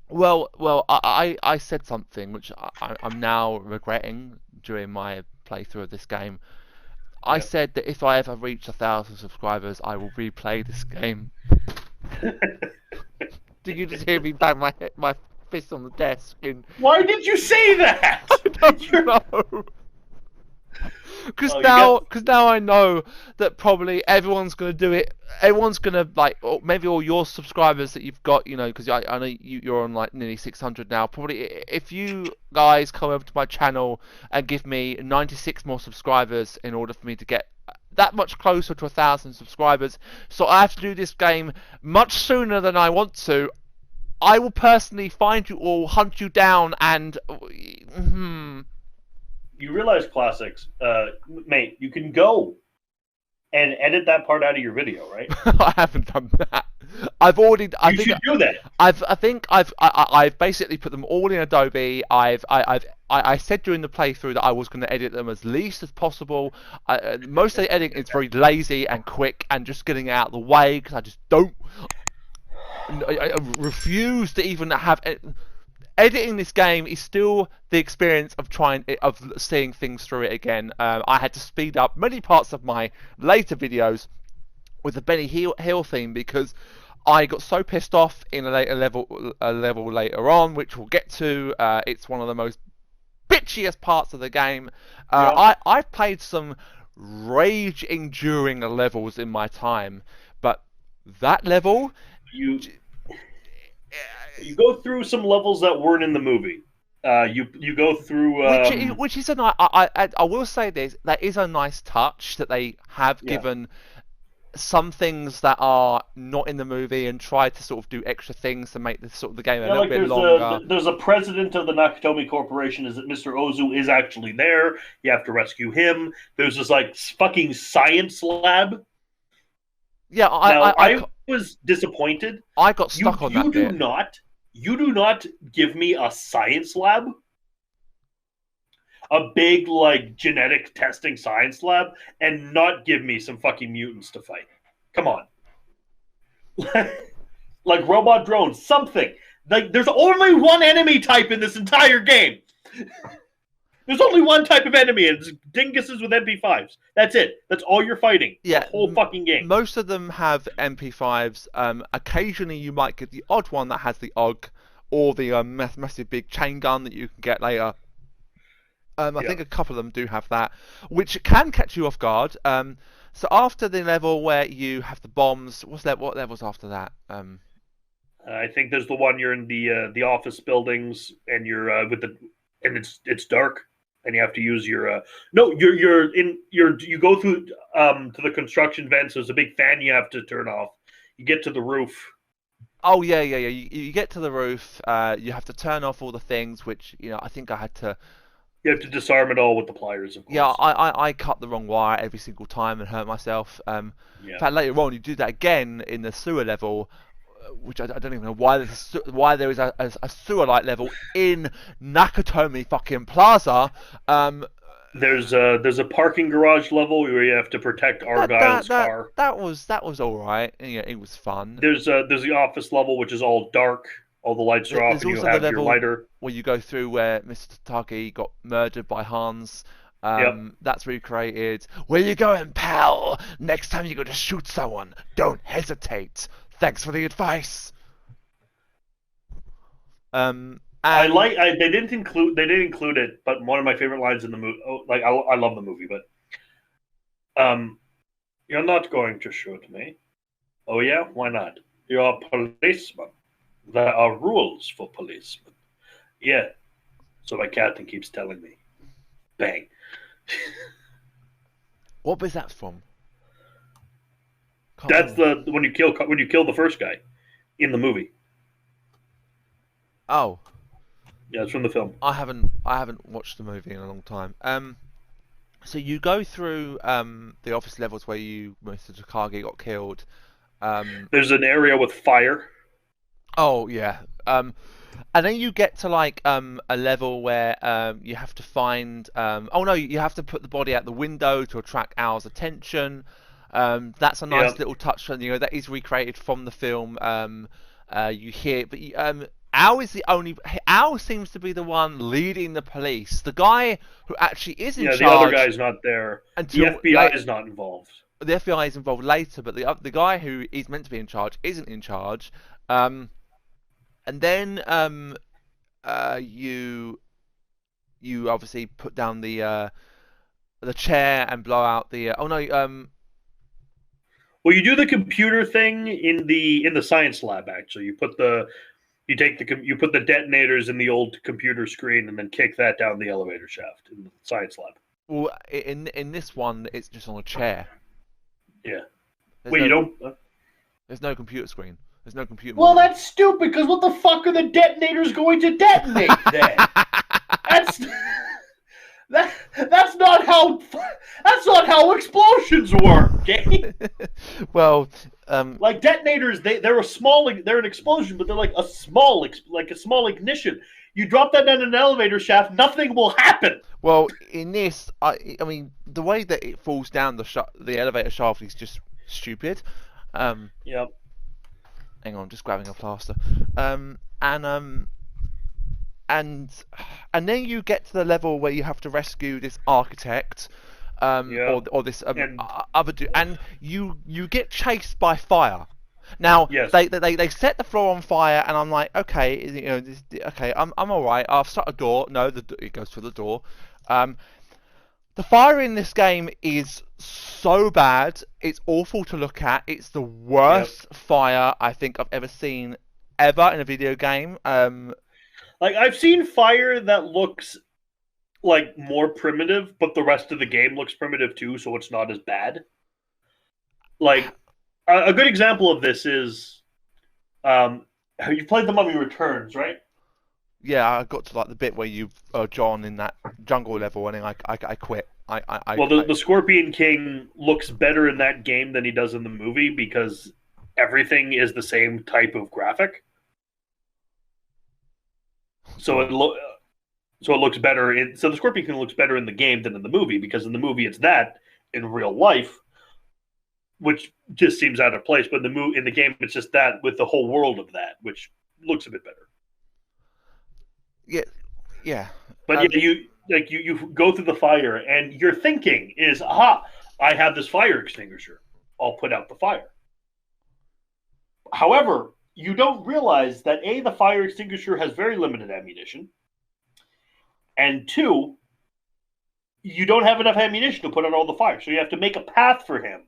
[SPEAKER 2] Well, I said something which I'm now regretting during my playthrough of this game. I said that if I ever reach 1,000 subscribers, I will replay this game. Did you just hear me bang my fist on the desk?
[SPEAKER 1] Why did you say that?
[SPEAKER 2] I don't know. Because now I know that probably everyone's going to do it. Everyone's going to, like, maybe all your subscribers that you've got, because I know you're on like nearly 600 now. Probably if you guys come over to my channel and give me 96 more subscribers in order for me to get that much closer to 1,000 subscribers, so I have to do this game much sooner than I want to, I will personally find you all, hunt you down, and...
[SPEAKER 1] You realize, Classics, mate, you can go and edit that part out of your video, right?
[SPEAKER 2] I haven't done that. You
[SPEAKER 1] should do that.
[SPEAKER 2] I think I've basically put them all in Adobe. I've I said during the playthrough that I was going to edit them as least as possible. Most of the editing is very lazy and quick and just getting it out of the way because I just don't. I refuse to even have. Editing this game is still the experience of seeing things through it again. I had to speed up many parts of my later videos with the Benny Hill theme because I got so pissed off in a level later on, which we'll get to. It's one of the most bitchiest parts of the game. I've played some rage-enduring levels in my time, but that level.
[SPEAKER 1] You go through some levels that weren't in the movie. You go through
[SPEAKER 2] which is I will say this, that is a nice touch that they have given some things that are not in the movie and try to sort of do extra things to make the game a little bit longer.
[SPEAKER 1] There's a president of the Nakatomi Corporation. Is that Mr. Ozu is actually there? You have to rescue him. There's this like fucking science lab.
[SPEAKER 2] Yeah,
[SPEAKER 1] I was disappointed.
[SPEAKER 2] I got stuck on that bit.
[SPEAKER 1] You do not give me a science lab, a big like genetic testing science lab, and not give me some fucking mutants to fight. Come on, like robot drones, something. Like there's only one enemy type in this entire game. There's only one type of enemy, and it's dinguses with MP5s. That's it. That's all you're fighting.
[SPEAKER 2] Yeah,
[SPEAKER 1] the whole fucking game.
[SPEAKER 2] Most of them have MP5s. Occasionally, you might get the odd one that has the OG or the massive big chain gun that you can get later. I think a couple of them do have that, which can catch you off guard. So after the level where you have the bombs, what levels after that?
[SPEAKER 1] I think there's the one you're in the office buildings, and you're and it's dark. And you have to use your you go through to the construction vents. There's a big fan you have to turn off. You get to the roof.
[SPEAKER 2] Oh yeah. You get to the roof. You have to turn off all the things, which I think I had to.
[SPEAKER 1] You have to disarm it all with the pliers, of course.
[SPEAKER 2] Yeah, I cut the wrong wire every single time and hurt myself. In fact, later on you do that again in the sewer level. Which I don't even know why there is a sewer-like level in Nakatomi fucking Plaza.
[SPEAKER 1] There's a parking garage level where you have to protect Argyle's car.
[SPEAKER 2] That was all right. Yeah, it was fun.
[SPEAKER 1] There's the office level, which is all dark. All the lights are off, and you have your lighter.
[SPEAKER 2] Where you go through where Mr. Taki got murdered by Hans. That's recreated. Where you going, pal? Next time you go to shoot someone, don't hesitate. Thanks for the advice.
[SPEAKER 1] They didn't include it, but one of my favorite lines in the movie. I love the movie, but you're not going to shoot me. Oh yeah, why not? You're a policeman. There are rules for policemen. Yeah. So my captain keeps telling me. Bang.
[SPEAKER 2] What was that from?
[SPEAKER 1] That's when you kill the first guy in the movie.
[SPEAKER 2] Oh.
[SPEAKER 1] Yeah, it's from the film.
[SPEAKER 2] I haven't watched the movie in a long time. So you go through the office levels where Mr. Takagi got killed.
[SPEAKER 1] There's an area with fire.
[SPEAKER 2] Oh yeah. And then you get to like a level where you have to find you have to put the body out the window to attract Al's attention. That's a nice little touch, and that is recreated from the film. You hear, but Al seems to be the one leading the police. The guy who actually is in charge.
[SPEAKER 1] Yeah, the other guy's not there. The FBI is not involved.
[SPEAKER 2] The FBI is involved later, but the guy who is meant to be in charge isn't in charge. And then you obviously put down the chair and blow out the.
[SPEAKER 1] Well, you do the computer thing in the science lab. Actually, you put the detonators in the old computer screen and then kick that down the elevator shaft in the science lab.
[SPEAKER 2] Well, in this one, it's just on a chair.
[SPEAKER 1] Yeah.
[SPEAKER 2] There's no computer screen. There's no computer.
[SPEAKER 1] Well, that's stupid. Because what the fuck are the detonators going to detonate then? That's not how explosions work. Okay?
[SPEAKER 2] Well,
[SPEAKER 1] like detonators, they're an explosion, but they're like a small ignition. You drop that down an elevator shaft, nothing will happen.
[SPEAKER 2] Well, in this, I mean, the way that it falls down the elevator shaft is just stupid. Um,
[SPEAKER 1] Yep.
[SPEAKER 2] Hang on, just grabbing a plaster. Um, and um, and and then you get to the level where you have to rescue this architect,
[SPEAKER 1] Yep.
[SPEAKER 2] or this
[SPEAKER 1] And
[SPEAKER 2] other dude, and you get chased by fire. Now
[SPEAKER 1] yes.
[SPEAKER 2] they set the floor on fire, and I'm like, okay, okay, I'm all right. I've shut a door. No, it goes through the door. Um, the fire in this game is so bad. It's awful to look at. It's the
[SPEAKER 1] Yep.
[SPEAKER 2] worst fire I think I've ever seen ever in a video game.
[SPEAKER 1] Like I've seen fire that looks like more primitive, but the rest of the game looks primitive too, so it's not as bad. Like a good example of this is, you played The Mummy Returns, right?
[SPEAKER 2] Yeah, I got to like the bit where you John in that jungle level, and then I quit.
[SPEAKER 1] Well, the Scorpion King looks better in that game than he does in the movie because everything is the same type of graphic. So it looks better so the Scorpion King looks better in the game than in the movie, because in the movie it's that in real life, which just seems out of place. But in the game it's just that with the whole world of that, which looks a bit better.
[SPEAKER 2] Yeah.
[SPEAKER 1] But you go through the fire and your thinking is, aha, I have this fire extinguisher. I'll put out the fire. However, you don't realize that A, the fire extinguisher has very limited ammunition, and two, you don't have enough ammunition to put out all the fire. So you have to make a path for him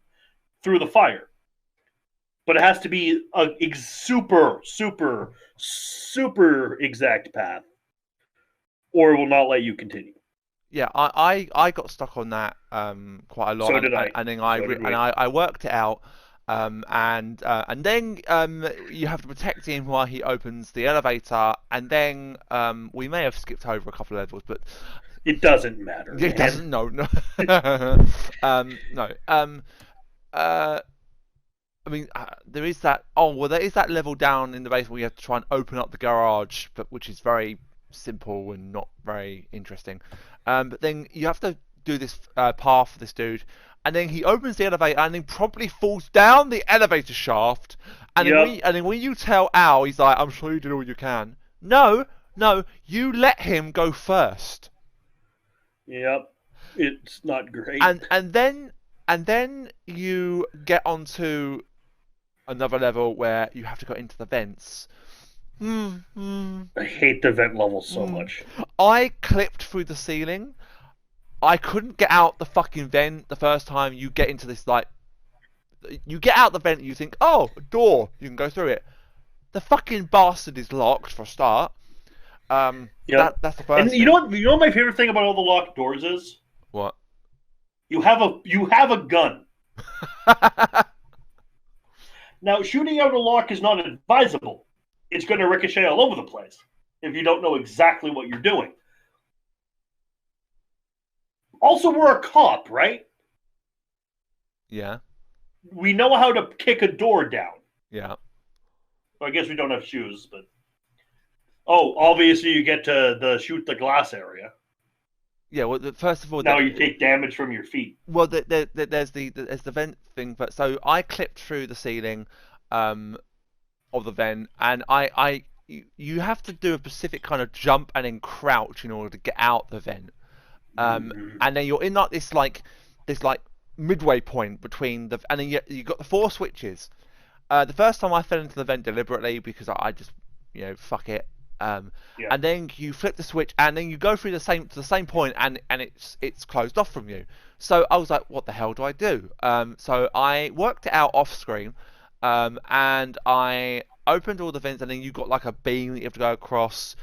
[SPEAKER 1] through the fire. But it has to be a super, super, super exact path, or it will not let you continue.
[SPEAKER 2] Yeah, I got stuck on that quite a lot.
[SPEAKER 1] So did I.
[SPEAKER 2] And then I worked it out. And then you have to protect him while he opens the elevator, and then we may have skipped over a couple of levels, but
[SPEAKER 1] it doesn't matter.
[SPEAKER 2] It doesn't. No. No. No. I mean, there is that. Oh well, there is that level down in the basement where you have to try and open up the garage, but which is very simple and not very interesting. But then you have to do this path for this dude. And then he opens the elevator and then promptly falls down the elevator shaft. And, then when you tell Al, he's like, I'm sure you did all you can. No, you let him go first.
[SPEAKER 1] Yep. It's not great.
[SPEAKER 2] And then you get onto another level where you have to go into the vents.
[SPEAKER 1] I hate the vent level so much.
[SPEAKER 2] I clipped through the ceiling. I couldn't get out the fucking vent the first time you get into this, like... You get out the vent and you think, oh, a door, you can go through it. The fucking bastard is locked, for a start. That's the first
[SPEAKER 1] thing. You know what my favorite thing about all the locked doors is?
[SPEAKER 2] What?
[SPEAKER 1] You have a gun. Now, shooting out a lock is not advisable. It's going to ricochet all over the place if you don't know exactly what you're doing. Also, we're a cop, right?
[SPEAKER 2] Yeah.
[SPEAKER 1] We know how to kick a door down.
[SPEAKER 2] Yeah.
[SPEAKER 1] Well, I guess we don't have shoes, but... Oh, obviously you get to the shoot the glass area.
[SPEAKER 2] Yeah, well, first of all...
[SPEAKER 1] Now you take damage from your feet.
[SPEAKER 2] Well, there's the vent thing, but so I clipped through the ceiling of the vent, and you have to do a specific kind of jump and then crouch in order to get out the vent. And then you're in like this midway point between and then you got the 4 switches. The first time I fell into the vent deliberately because I just fuck it. And then you flip the switch and then you go through to the same point and it's closed off from you. So I was like, what the hell do I do? So I worked it out off screen, and I opened all the vents, and then you got like a beam that you have to go across.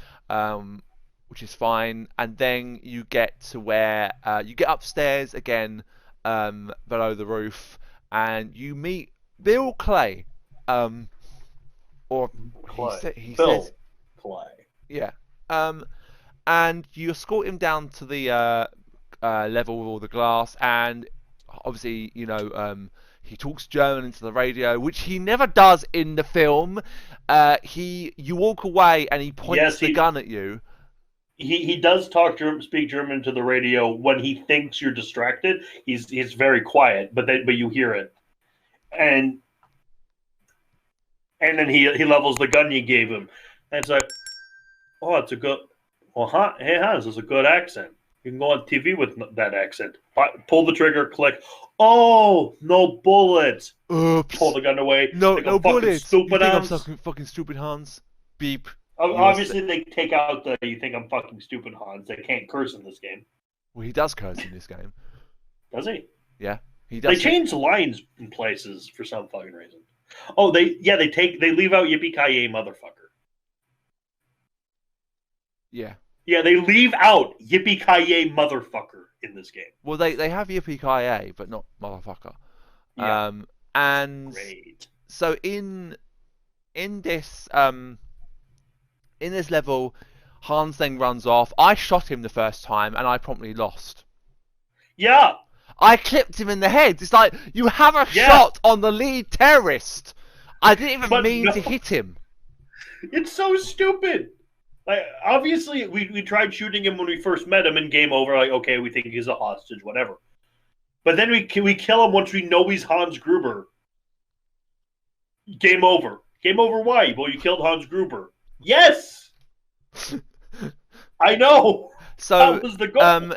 [SPEAKER 2] Which is fine, and then you get to where you get upstairs again, below the roof, and you meet Bill Clay, or
[SPEAKER 1] Clay.
[SPEAKER 2] he
[SPEAKER 1] Bill
[SPEAKER 2] says
[SPEAKER 1] Clay.
[SPEAKER 2] Yeah, and you escort him down to the level with all the glass, and obviously he talks German into the radio, which he never does in the film. You walk away and he points the gun at you.
[SPEAKER 1] he does speak German to the radio when he thinks you're distracted. He's very quiet, but you hear it, and then he levels the gun you gave him, and it's like, oh, it's a good. Well, hey Hans, it's a good accent. You can go on TV with that accent. Pull the trigger, click. Oh, no bullets.
[SPEAKER 2] Oops.
[SPEAKER 1] Pull the gun away.
[SPEAKER 2] No,
[SPEAKER 1] Think
[SPEAKER 2] no
[SPEAKER 1] I'm fucking
[SPEAKER 2] bullets.
[SPEAKER 1] stupid,
[SPEAKER 2] You think
[SPEAKER 1] Hans?
[SPEAKER 2] I'm fucking stupid, Hans? Beep.
[SPEAKER 1] Obviously, they take out the "you think I'm fucking stupid" Hans. They can't curse in this game.
[SPEAKER 2] Well, he does curse in this game.
[SPEAKER 1] Does he?
[SPEAKER 2] Yeah, he does.
[SPEAKER 1] They change lines in places for some fucking reason. Oh, they leave out "yippee ki motherfucker."
[SPEAKER 2] Yeah.
[SPEAKER 1] Yeah, they leave out "yippee ki motherfucker" in this game.
[SPEAKER 2] Well, they have yippee ki but not motherfucker.
[SPEAKER 1] Yeah.
[SPEAKER 2] And
[SPEAKER 1] Great.
[SPEAKER 2] so in this level, Hans then runs off. I shot him the first time, and I promptly lost.
[SPEAKER 1] Yeah.
[SPEAKER 2] I clipped him in the head. It's like, you have a shot on the lead terrorist. I didn't even mean to hit him.
[SPEAKER 1] It's so stupid. Like, obviously, we tried shooting him when we first met him in game over. Like, okay, we think he's a hostage, whatever. But then we kill him once we know he's Hans Gruber. Game over. Game over. Why? Well, you killed Hans Gruber. Yes. I know.
[SPEAKER 2] So
[SPEAKER 1] that was the goal.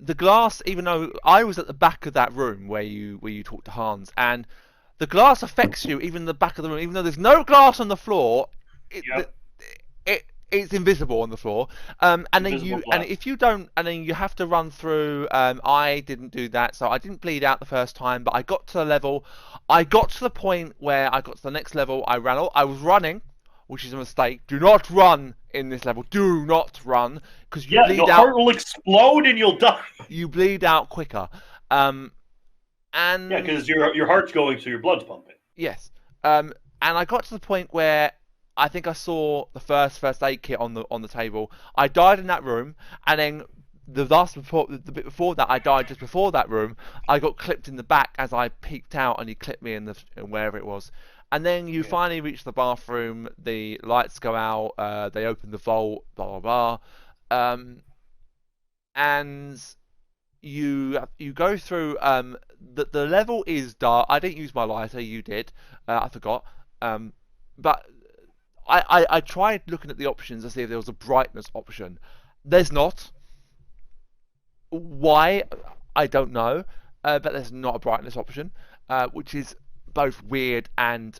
[SPEAKER 2] The glass, even though I was at the back of that room where you talk to Hans, and the glass affects you even in the back of the room, even though there's no glass on the floor. It's invisible on the floor, and
[SPEAKER 1] invisible
[SPEAKER 2] then if you don't, and then you have to run through. I didn't do that, so I didn't bleed out the first time, but I got to the level. I got to the point where I got to the next level. I was running, which is a mistake. Do not run in this level. Do not run, because you bleed
[SPEAKER 1] your
[SPEAKER 2] out.
[SPEAKER 1] heart will explode and you'll die.
[SPEAKER 2] You bleed out quicker. And
[SPEAKER 1] because your heart's going, so your blood's pumping.
[SPEAKER 2] Yes. And I got to the point where I think I saw the first aid kit on the table. I died in that room, and then the bit before that, I died just before that room. I got clipped in the back as I peeked out, and he clipped me in wherever it was. And then you finally reach the bathroom. The lights go out. They open the vault. Blah blah blah. And you go through. The level is dark. I didn't use my lighter. You did. I forgot. But I tried looking at the options to see if there was a brightness option. There's not. Why? I don't know. But there's not a brightness option, which is both weird and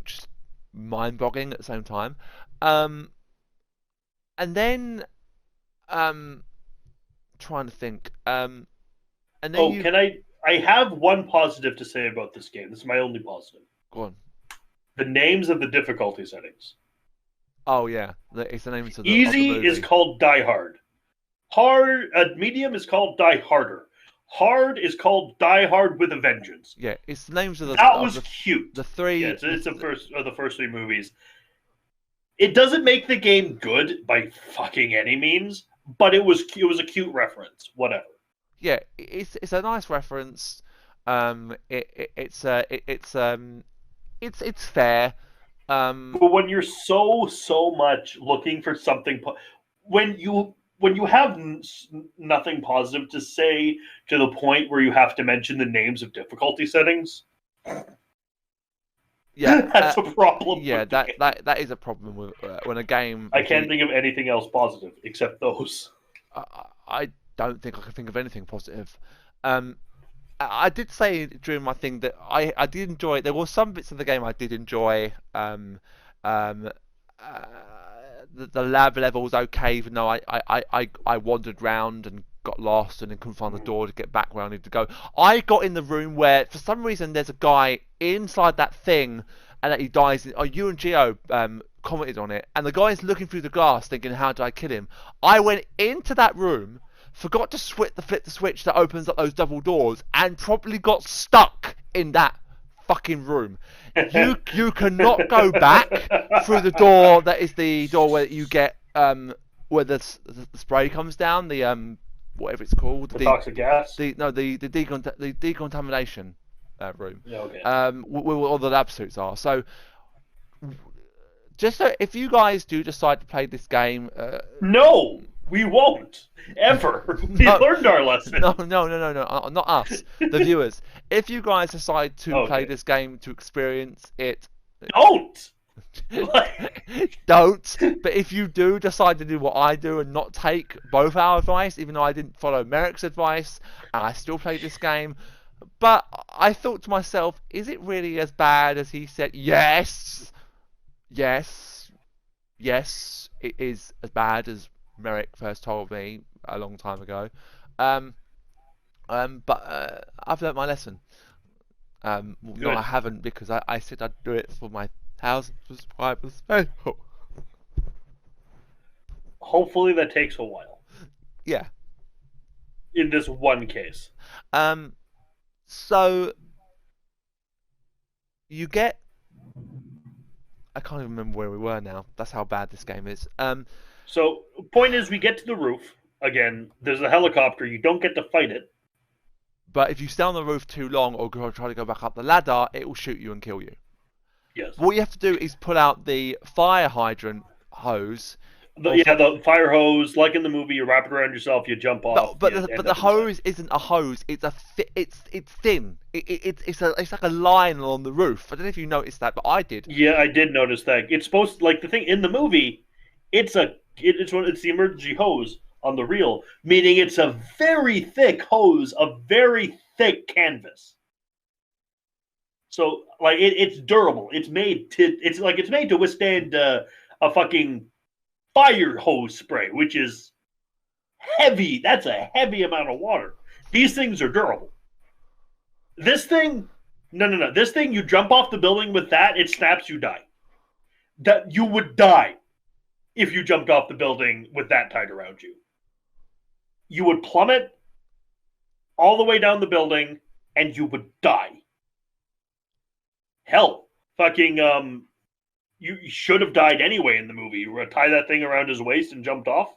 [SPEAKER 2] just mind-boggling at the same time. And then, trying to think. And then
[SPEAKER 1] I have one positive to say about this game. This is my only positive.
[SPEAKER 2] Go on.
[SPEAKER 1] The names of the difficulty settings.
[SPEAKER 2] Oh yeah, it's the names of the
[SPEAKER 1] Easy
[SPEAKER 2] of the
[SPEAKER 1] is called Die Hard. Medium is called Die Harder. Hard is called Die Hard with a Vengeance.
[SPEAKER 2] Yeah, it's the names of the.
[SPEAKER 1] That was cute.
[SPEAKER 2] The three.
[SPEAKER 1] Yeah, it's the first three movies. It doesn't make the game good by fucking any means, but it was a cute reference. Whatever.
[SPEAKER 2] Yeah, it's a nice reference. It's fair.
[SPEAKER 1] But when you're so much looking for something, when you have nothing positive to say to the point where you have to mention the names of difficulty settings,
[SPEAKER 2] yeah,
[SPEAKER 1] that's a problem.
[SPEAKER 2] Yeah, that is a problem with when a game.
[SPEAKER 1] I can't think of anything else positive except those.
[SPEAKER 2] I don't think I can think of anything positive. I did say during my thing that I did enjoy. There were some bits of the game I did enjoy. The lab level was okay, even though I wandered round and got lost and then couldn't find the door to get back where I needed to go. I got in the room where, for some reason, there's a guy inside that thing and that he dies. You and Gio commented on it, and the guy's looking through the glass thinking, how do I kill him? I went into that room, forgot to flip the switch that opens up those double doors, and probably got stuck in that fucking room. You cannot go back through the door that is the door where you get where the spray comes down, the whatever it's called,
[SPEAKER 1] the toxic gas.
[SPEAKER 2] The decontamination room.
[SPEAKER 1] Yeah, okay.
[SPEAKER 2] Where all the lab suits are. So just so if you guys do decide to play this game,
[SPEAKER 1] No, we won't ever. We
[SPEAKER 2] no,
[SPEAKER 1] learned our lesson.
[SPEAKER 2] no, not us, the viewers. If you guys decide to play
[SPEAKER 1] Okay,
[SPEAKER 2] this game to experience it,
[SPEAKER 1] don't. Like,
[SPEAKER 2] don't. But if you do decide to do what I do and not take both our advice, even though I didn't follow Merrick's advice, and I still played this game, but I thought to myself, is it really as bad as he said? Yes, yes, yes, it is as bad as Merrick first told me a long time ago. Um, but I've learnt my lesson. No, I
[SPEAKER 1] good.
[SPEAKER 2] haven't because I said I'd do it for my 1,000 subscribers. Oh,
[SPEAKER 1] Hopefully that takes a while.
[SPEAKER 2] yeah.
[SPEAKER 1] In this one case.
[SPEAKER 2] Um, so you get. I can't even remember where we were now. That's how bad this game is.
[SPEAKER 1] So, point is, we get to the roof. Again, there's a helicopter. You don't get to fight it.
[SPEAKER 2] But if you stay on the roof too long or try to go back up the ladder, it will shoot you and kill you.
[SPEAKER 1] Yes.
[SPEAKER 2] What you have to do is pull out the fire hydrant hose.
[SPEAKER 1] The fire hose, like in the movie, you wrap it around yourself, you jump off.
[SPEAKER 2] But the hose isn't a hose. It's it's thin. It's like a line along the roof. I don't know if you noticed that, but I did.
[SPEAKER 1] Yeah, I did notice that. It's supposed to, like the thing in the movie. It's the emergency hose on the reel, meaning it's a very thick hose, a very thick canvas. So like it's durable. It's made to withstand a fucking fire hose spray, which is heavy. That's a heavy amount of water. These things are durable. This thing, no. This thing, you jump off the building with that, it snaps, you die. That you would die if you jumped off the building with that tied around you. You would plummet all the way down the building, and you would die. Hell, fucking you should have died anyway in the movie. You tie that thing around his waist and jumped off.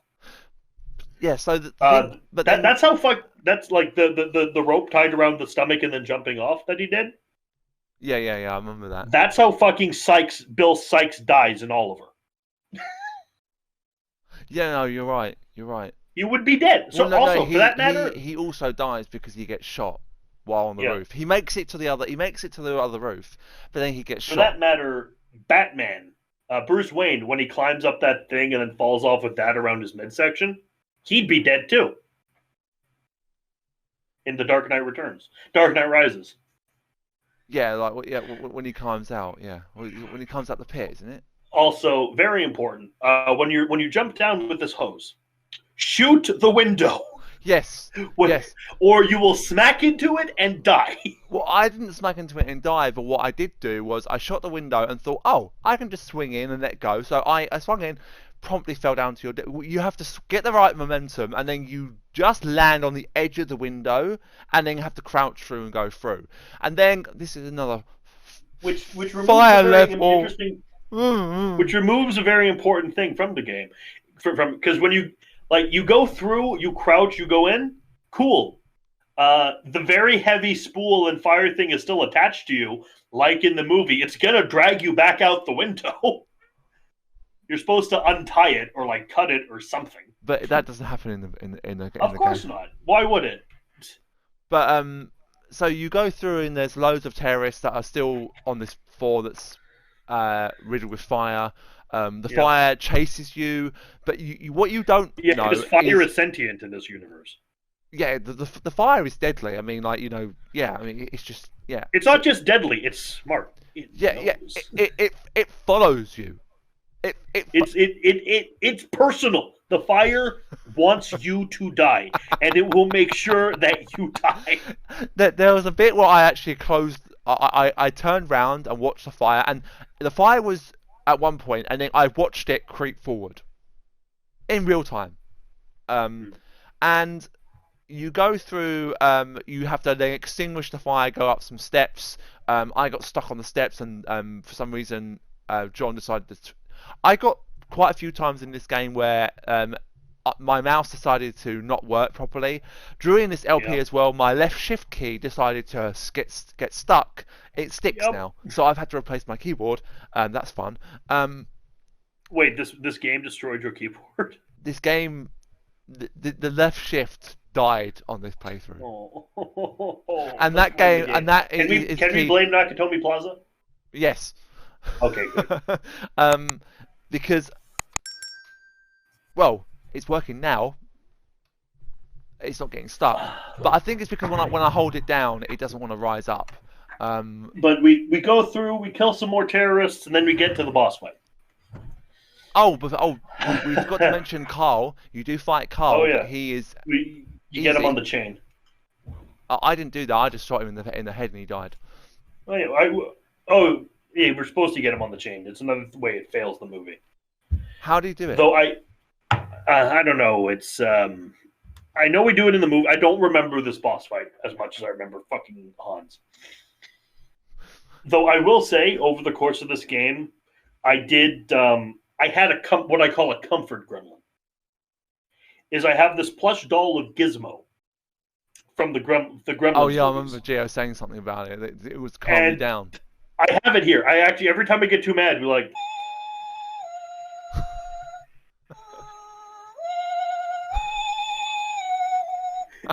[SPEAKER 2] Yeah, so
[SPEAKER 1] that's how that's like the rope tied around the stomach and then jumping off that he did.
[SPEAKER 2] Yeah, I remember that.
[SPEAKER 1] That's how fucking Bill Sykes dies in Oliver.
[SPEAKER 2] Yeah, no, you're right.
[SPEAKER 1] He would be dead. So for that matter,
[SPEAKER 2] he also dies because he gets shot while on the roof. He makes it to the other roof, but then he gets shot.
[SPEAKER 1] For that matter, Batman, Bruce Wayne, when he climbs up that thing and then falls off with that around his midsection, he'd be dead too. In The Dark Knight Rises.
[SPEAKER 2] Yeah, when he climbs out. Yeah, when he climbs out the pit, isn't it?
[SPEAKER 1] Also, very important. When you jump down with this hose, shoot the window.
[SPEAKER 2] Yes. Yes.
[SPEAKER 1] Or you will smack into it and die.
[SPEAKER 2] Well, I didn't smack into it and die, but what I did do was I shot the window and thought, oh, I can just swing in and let go. So I swung in, promptly fell down to your death. You have to get the right momentum, and then you just land on the edge of the window, and then you have to crouch through and go through. And then this is another
[SPEAKER 1] which removes
[SPEAKER 2] fire
[SPEAKER 1] a very
[SPEAKER 2] level.
[SPEAKER 1] Interesting, which removes a very important thing from the game, because when you go through, you crouch, you go in, cool. The very heavy spool and fire thing is still attached to you, like in the movie. It's gonna drag you back out the window. You're supposed to untie it or like cut it or something.
[SPEAKER 2] But that doesn't happen in the
[SPEAKER 1] Of course
[SPEAKER 2] game.
[SPEAKER 1] not. Why would it?
[SPEAKER 2] But so you go through and there's loads of terrorists that are still on this floor that's riddled with fire. The fire chases you, but what you don't know
[SPEAKER 1] because fire is sentient in this universe.
[SPEAKER 2] Yeah, the fire is deadly. I mean, it's just
[SPEAKER 1] It's not just deadly; it's smart.
[SPEAKER 2] It follows you.
[SPEAKER 1] It's personal. The fire wants you to die, and it will make sure that you die.
[SPEAKER 2] There was a bit where I actually closed. I turned round and watched the fire, and the fire was at one point, and then I watched it creep forward in real time. And you go through. You have to then extinguish the fire, go up some steps. I got stuck on the steps, and for some reason, John decided to. I got quite a few times in this game where my mouse decided to not work properly. During this LP as well, my left shift key decided to get stuck. It sticks now, so I've had to replace my keyboard. That's fun.
[SPEAKER 1] Wait, this game destroyed your keyboard?
[SPEAKER 2] This game, the left shift died on this playthrough,
[SPEAKER 1] Oh,
[SPEAKER 2] and
[SPEAKER 1] that's
[SPEAKER 2] that
[SPEAKER 1] part of the
[SPEAKER 2] game,
[SPEAKER 1] game.
[SPEAKER 2] and that
[SPEAKER 1] Can we
[SPEAKER 2] is
[SPEAKER 1] can we
[SPEAKER 2] key.
[SPEAKER 1] blame Nakatomi Plaza?
[SPEAKER 2] Yes.
[SPEAKER 1] Okay, good.
[SPEAKER 2] um, because well, it's working now. It's not getting stuck, but I think it's because when I hold it down, it doesn't want to rise up.
[SPEAKER 1] But we go through, we kill some more terrorists, and then we get to the boss fight.
[SPEAKER 2] We forgot to mention Carl. You do fight
[SPEAKER 1] Oh
[SPEAKER 2] Carl, but
[SPEAKER 1] yeah,
[SPEAKER 2] he is
[SPEAKER 1] you get him on
[SPEAKER 2] easy.
[SPEAKER 1] the chain.
[SPEAKER 2] I didn't do that. I just shot him in the head and he died.
[SPEAKER 1] Oh yeah, oh yeah, we're supposed to get him on the chain. It's another way it fails the movie.
[SPEAKER 2] How do you do it?
[SPEAKER 1] Though I don't know. It's I know we do it in the movie. I don't remember this boss fight as much as I remember fucking Hans. Though I will say, over the course of this game, I did. I had what I call a comfort gremlin. Is I have this plush doll of Gizmo from the Gremlins
[SPEAKER 2] Oh yeah, I
[SPEAKER 1] movies.
[SPEAKER 2] remember Gio saying something about it. It was calming me
[SPEAKER 1] And
[SPEAKER 2] down.
[SPEAKER 1] I have it here. I actually every time I get too mad, be like,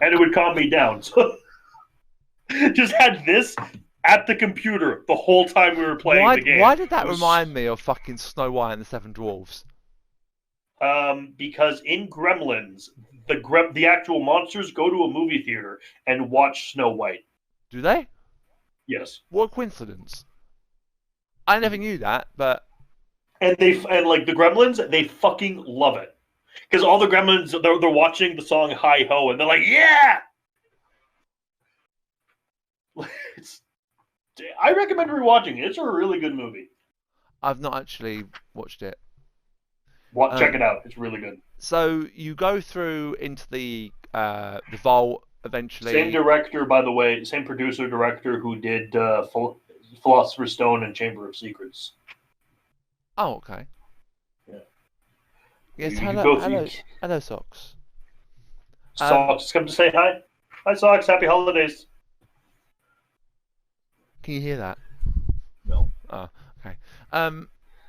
[SPEAKER 1] and it would calm me down. So just had this at the computer the whole time we were playing the game.
[SPEAKER 2] Why did that remind me of fucking Snow White and the Seven Dwarfs?
[SPEAKER 1] Because in Gremlins, the actual monsters go to a movie theater and watch Snow White.
[SPEAKER 2] Do they?
[SPEAKER 1] Yes.
[SPEAKER 2] What a coincidence. I never knew that, but
[SPEAKER 1] And like the Gremlins, they fucking love it. Because all the Gremlins, they're watching the song Hi Ho, and they're like, yeah! I recommend rewatching it. It's a really good movie.
[SPEAKER 2] I've not actually watched it.
[SPEAKER 1] Check it out. It's really good.
[SPEAKER 2] So you go through into the vault eventually.
[SPEAKER 1] Same director, by the way. Same producer, director who did Philosopher's Stone and Chamber of Secrets.
[SPEAKER 2] Oh, okay.
[SPEAKER 1] Yeah.
[SPEAKER 2] Yes, hello, Socks.
[SPEAKER 1] Socks, come to say hi. Hi, Socks. Happy holidays.
[SPEAKER 2] Can you hear that?
[SPEAKER 1] No.
[SPEAKER 2] Oh, okay.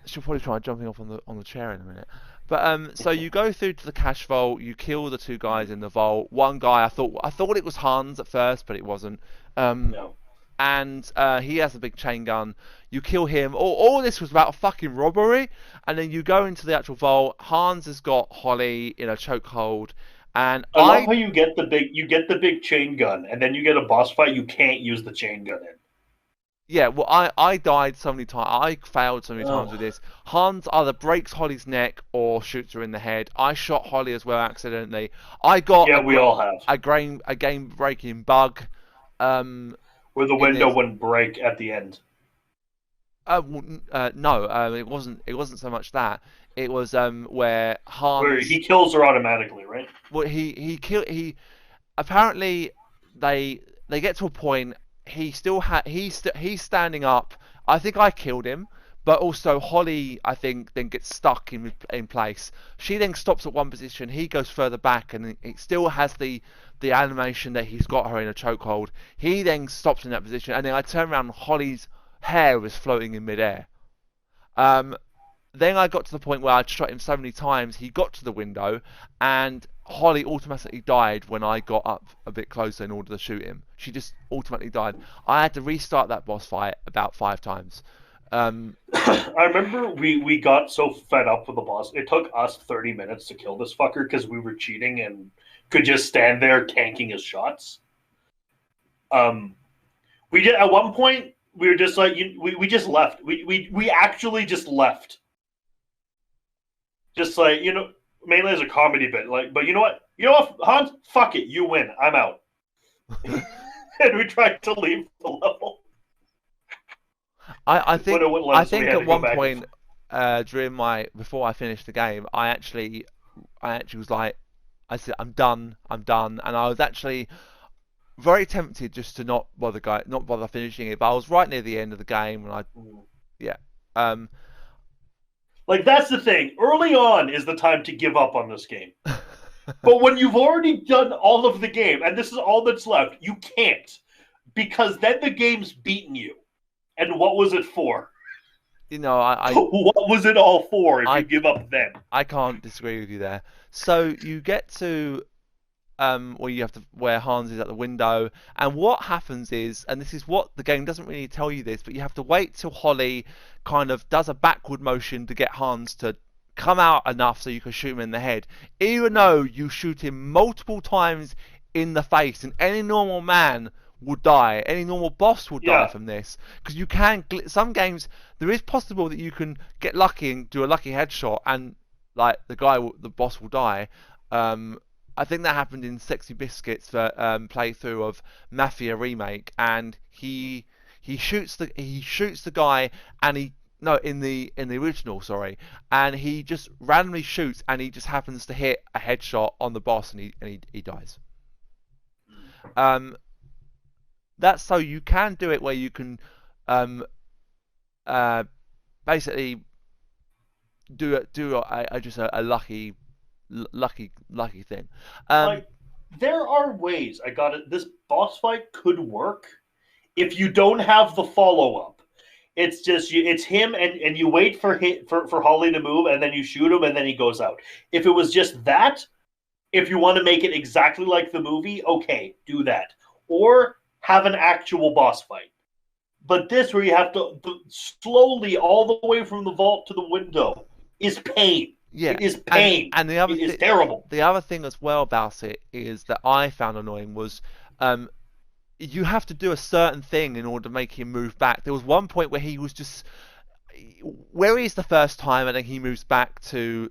[SPEAKER 2] She'll probably try jumping off on the chair in a minute. But so you go through to the cash vault. You kill the two guys in the vault. One guy, I thought it was Hans at first, but it wasn't.
[SPEAKER 1] No.
[SPEAKER 2] And he has a big chain gun. You kill him. All this was about a fucking robbery. And then you go into the actual vault. Hans has got Holly in a chokehold. And
[SPEAKER 1] I love how you get the big chain gun, and then you get a boss fight. You can't use the chain gun in.
[SPEAKER 2] Yeah, well, I died so many times. I failed so many times with this. Hans either breaks Holly's neck or shoots her in the head. I shot Holly as well accidentally. I got
[SPEAKER 1] we all have
[SPEAKER 2] a game breaking bug.
[SPEAKER 1] Where the window wouldn't break at the end.
[SPEAKER 2] No, it wasn't. It wasn't so much that. It was where Hans.
[SPEAKER 1] Where he kills her automatically, right?
[SPEAKER 2] Well, he apparently they get to a point. He's standing up. I think I killed him, but also Holly, I think, then gets stuck in place. She then stops at one position. He goes further back, and it still has the animation that he's got her in a chokehold. He then stops in that position, and then I turn around. Holly's hair was floating in midair. Then I got to the point where I'd shot him so many times, he got to the window, and Holly automatically died when I got up a bit closer in order to shoot him. She just automatically died. I had to restart that boss fight about 5 times.
[SPEAKER 1] I remember we got so fed up with the boss. It took us 30 minutes to kill this fucker because we were cheating and could just stand there tanking his shots. We did at one point. We were just like we just left. We actually just left. Just like, mainly as a comedy bit. Like, but you know what? Hans, fuck it, you win. I'm out. And we tried to leave the level.
[SPEAKER 2] I think at one point before I finished the game, I actually was like, I said I'm done, and I was actually very tempted just to not bother finishing it, but I was right near the end of the game, and
[SPEAKER 1] like, that's the thing. Early on is the time to give up on this game. But when you've already done all of the game, and this is all that's left, you can't. Because then the game's beaten you. And what was it for?
[SPEAKER 2] you know,
[SPEAKER 1] What was it all for if
[SPEAKER 2] I,
[SPEAKER 1] you give up then?
[SPEAKER 2] I can't disagree with you there. So you get to where you have to where Hans is at the window, and what happens is, and this is what the game doesn't really tell you this, but you have to wait till Holly kind of does a backward motion to get Hans to come out enough so you can shoot him in the head, even though you shoot him multiple times in the face, and any normal man would die, any normal boss would die
[SPEAKER 1] Yeah.
[SPEAKER 2] from this, because you can some games there is possible that you can get lucky and do a lucky headshot and like the boss will die. I think that happened in Sexy Biscuits for playthrough of Mafia Remake, and he shoots the guy, and he no in the original, sorry, and he just randomly shoots, and he just happens to hit a headshot on the boss, and he dies. Um, that's so you can do it where you can um uh basically do just a lucky thing. Um,
[SPEAKER 1] Like, there are ways I got it. This boss fight could work if you don't have the follow up. It's just it's him and you wait for Holly to move and then you shoot him and then he goes out. If it was just that, if you want to make it exactly like the movie, okay, do that. Or have an actual boss fight. But this, where you have to slowly, all the way from the vault to the window, is pain.
[SPEAKER 2] yeah,
[SPEAKER 1] It is pain.
[SPEAKER 2] and
[SPEAKER 1] It is terrible.
[SPEAKER 2] the other thing as well about it is that I found annoying was um, you have to do a certain thing in order to make him move back. There was one point where he was just where he's the first time, and then he moves back to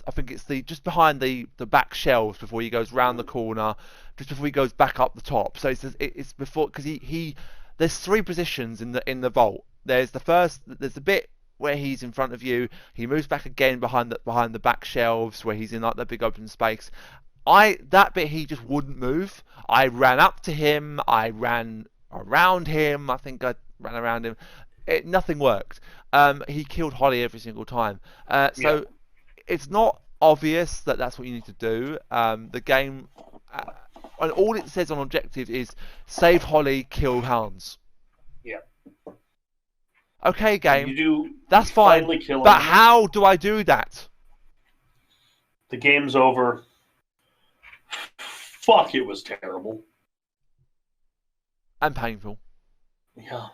[SPEAKER 2] I think it's the just behind the back shelves before he goes round the corner, just before he goes back up the top. So it's before because he there's three positions in the vault. There's the bit where he's in front of you. He moves back again behind the back shelves where he's in like the big open space. That bit he just wouldn't move. I ran up to him. I ran around him. I think I ran around him. Nothing worked. He killed Holly every single time. So
[SPEAKER 1] Yeah.
[SPEAKER 2] it's not obvious that that's what you need to do. The game, and all it says on objective is save Holly, kill Hans.
[SPEAKER 1] Yeah.
[SPEAKER 2] Okay,
[SPEAKER 1] And
[SPEAKER 2] game,
[SPEAKER 1] you do
[SPEAKER 2] that's
[SPEAKER 1] finally
[SPEAKER 2] fine.
[SPEAKER 1] kill
[SPEAKER 2] But
[SPEAKER 1] him.
[SPEAKER 2] how do I do that?
[SPEAKER 1] The game's over. Fuck, it was terrible.
[SPEAKER 2] And painful.
[SPEAKER 1] Yeah.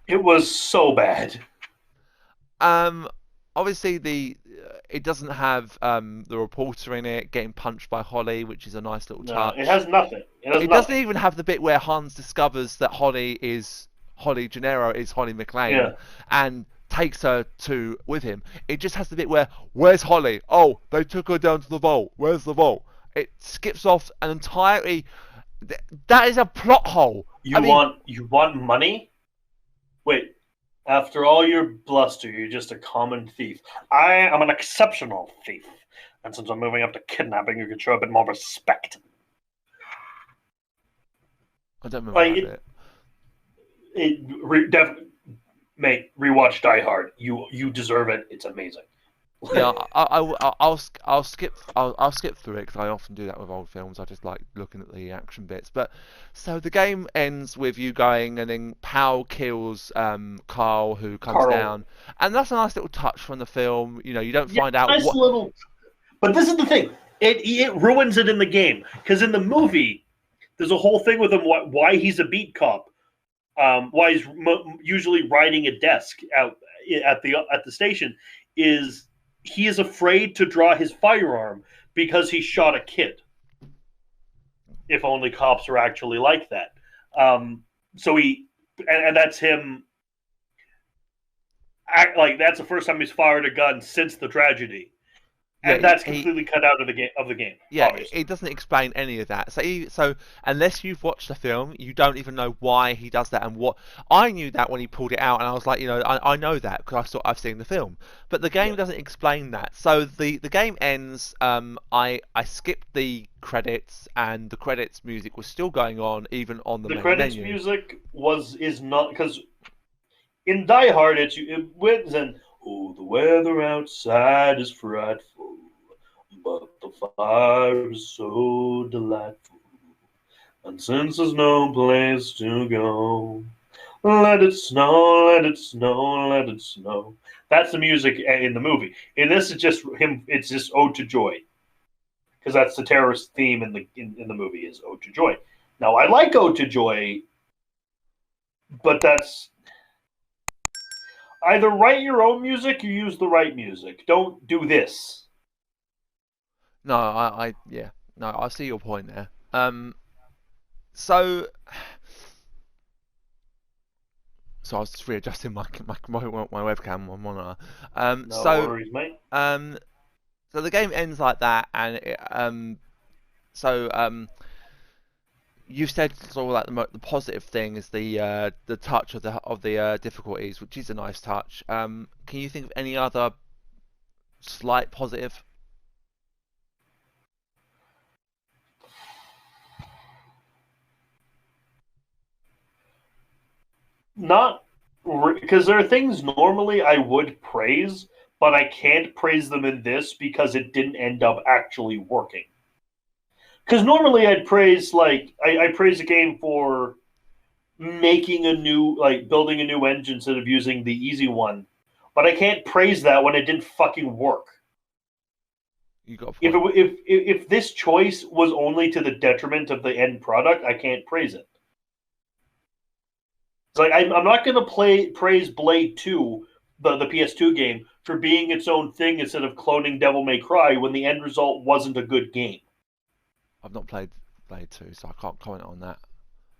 [SPEAKER 1] It was so bad.
[SPEAKER 2] Um, obviously it doesn't have the reporter in it getting punched by Holly, which is a nice little
[SPEAKER 1] No,
[SPEAKER 2] touch.
[SPEAKER 1] it has nothing.
[SPEAKER 2] It doesn't even have the bit where Hans discovers that Holly Gennaro is Holly McLean
[SPEAKER 1] Yeah.
[SPEAKER 2] and takes her with him. It just has the bit where where's Holly? Oh, they took her down to the vault. Where's the vault? It skips off an entirely. That is a plot hole.
[SPEAKER 1] You want money? Wait. After all your bluster, you're just a common thief. I am an exceptional thief. And since I'm moving up to kidnapping, you can show a bit more respect.
[SPEAKER 2] I don't remember that bit.
[SPEAKER 1] Mate, rewatch Die Hard. You deserve it. It's amazing.
[SPEAKER 2] Yeah, I'll skip through it because I often do that with old films. I just like looking at the action bits. But so the game ends with you going, and then Powell kills Carl, who comes
[SPEAKER 1] Carl.
[SPEAKER 2] down, and that's a nice little touch from the film. You know, you don't find out
[SPEAKER 1] nice
[SPEAKER 2] what.
[SPEAKER 1] Little. But this is the thing. It ruins it in the game because in the movie, there's a whole thing with him why he's a beat cop. Why he's usually riding a desk out at the station is he is afraid to draw his firearm because he shot a kid. If only cops were actually like that. So and that's him. That's the first time he's fired a gun since the tragedy. And that's completely cut out of the game.
[SPEAKER 2] Yeah,
[SPEAKER 1] obviously.
[SPEAKER 2] it doesn't explain any of that. So unless you've watched the film, you don't even know why he does that and what. I knew that when he pulled it out, and I was like, I know that because I've seen the film. But the game doesn't explain that. So the game ends. I skipped the credits, and the credits music was still going on even on the main
[SPEAKER 1] credits
[SPEAKER 2] menu.
[SPEAKER 1] Music is not because in Die Hard it wins and. Oh, the weather outside is frightful, but the fire is so delightful. And since there's no place to go, Let it snow, let it snow, let it snow. That's the music in the movie. In this, it's just him. It's just "Ode to Joy" because that's the terrorist theme in the movie is "Ode to Joy." Now, I like "Ode to Joy," but that's either write your own music or use the right music. Don't do this.
[SPEAKER 2] No, yeah, no, I see your point there. So, so I was just readjusting my webcam, my monitor.
[SPEAKER 1] No worries, mate.
[SPEAKER 2] Um, so the game ends like that, and so you said sort of like the positive thing is the touch of the difficulties, which is a nice touch. Can you think of any other slight positive?
[SPEAKER 1] Not because there are things normally I would praise, but I can't praise them in this because it didn't end up actually working. Because normally I'd praise I praise a game for making a new building a new engine instead of using the easy one, but I can't praise that when it didn't fucking work.
[SPEAKER 2] You got a
[SPEAKER 1] If
[SPEAKER 2] point.
[SPEAKER 1] if this choice was only to the detriment of the end product, I can't praise it. It's like I'm not going to praise Blade 2, the PS2 game, for being its own thing instead of cloning Devil May Cry when the end result wasn't a good game.
[SPEAKER 2] I've not played Blade 2, so I can't comment on that.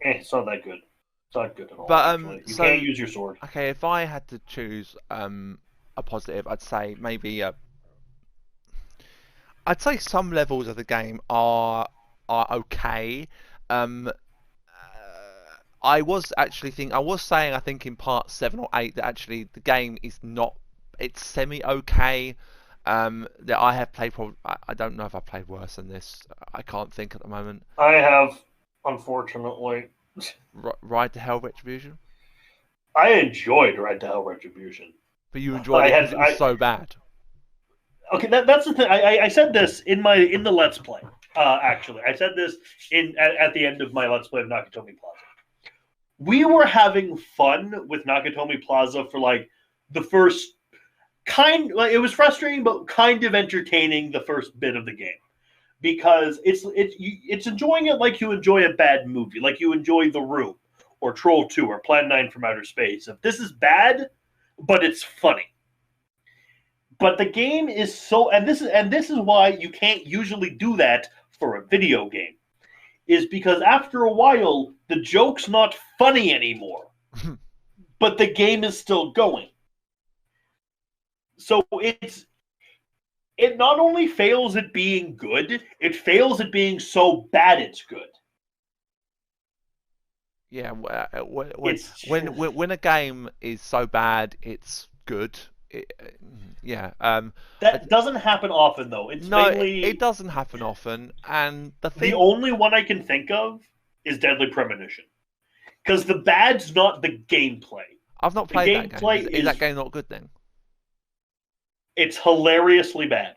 [SPEAKER 1] It's not that good. It's not good at all,
[SPEAKER 2] But
[SPEAKER 1] actually. You can't use your sword.
[SPEAKER 2] okay, if I had to choose a positive, I'd say maybe I'd say some levels of the game are okay. I was saying I think in part 7 or 8 that actually the game is not, it's semi okay. That I have played probably, I don't know if I played worse than this. I can't think at the moment.
[SPEAKER 1] I have, unfortunately.
[SPEAKER 2] Ride to Hell Retribution,
[SPEAKER 1] I enjoyed Red to Hell Retribution.
[SPEAKER 2] but you enjoyed it because it was so bad.
[SPEAKER 1] Okay, that's the thing. I said this in the Let's Play. Actually, I said this at the end of my Let's Play of Nakatomi Plaza. We were having fun with Nakatomi Plaza for like the first it was frustrating but kind of entertaining the first bit of the game because it's enjoying it like you enjoy a bad movie, like you enjoy The Room or Troll 2 or Plan 9 from Outer Space. If this is bad, but it's funny. But the game is so, and this is why you can't usually do that for a video game, is because after a while the joke's not funny anymore, but the game is still going. So it not only fails at being good, it fails at being so bad it's good.
[SPEAKER 2] Yeah, when a game is so bad it's good. Yeah.
[SPEAKER 1] That doesn't happen often, though. It's
[SPEAKER 2] No,
[SPEAKER 1] mainly
[SPEAKER 2] it doesn't happen often, and
[SPEAKER 1] the only one I can think of is Deadly Premonition, because the bad's not the gameplay.
[SPEAKER 2] I've not
[SPEAKER 1] The
[SPEAKER 2] played that
[SPEAKER 1] gameplay
[SPEAKER 2] game. Is that game not good then?
[SPEAKER 1] It's hilariously bad.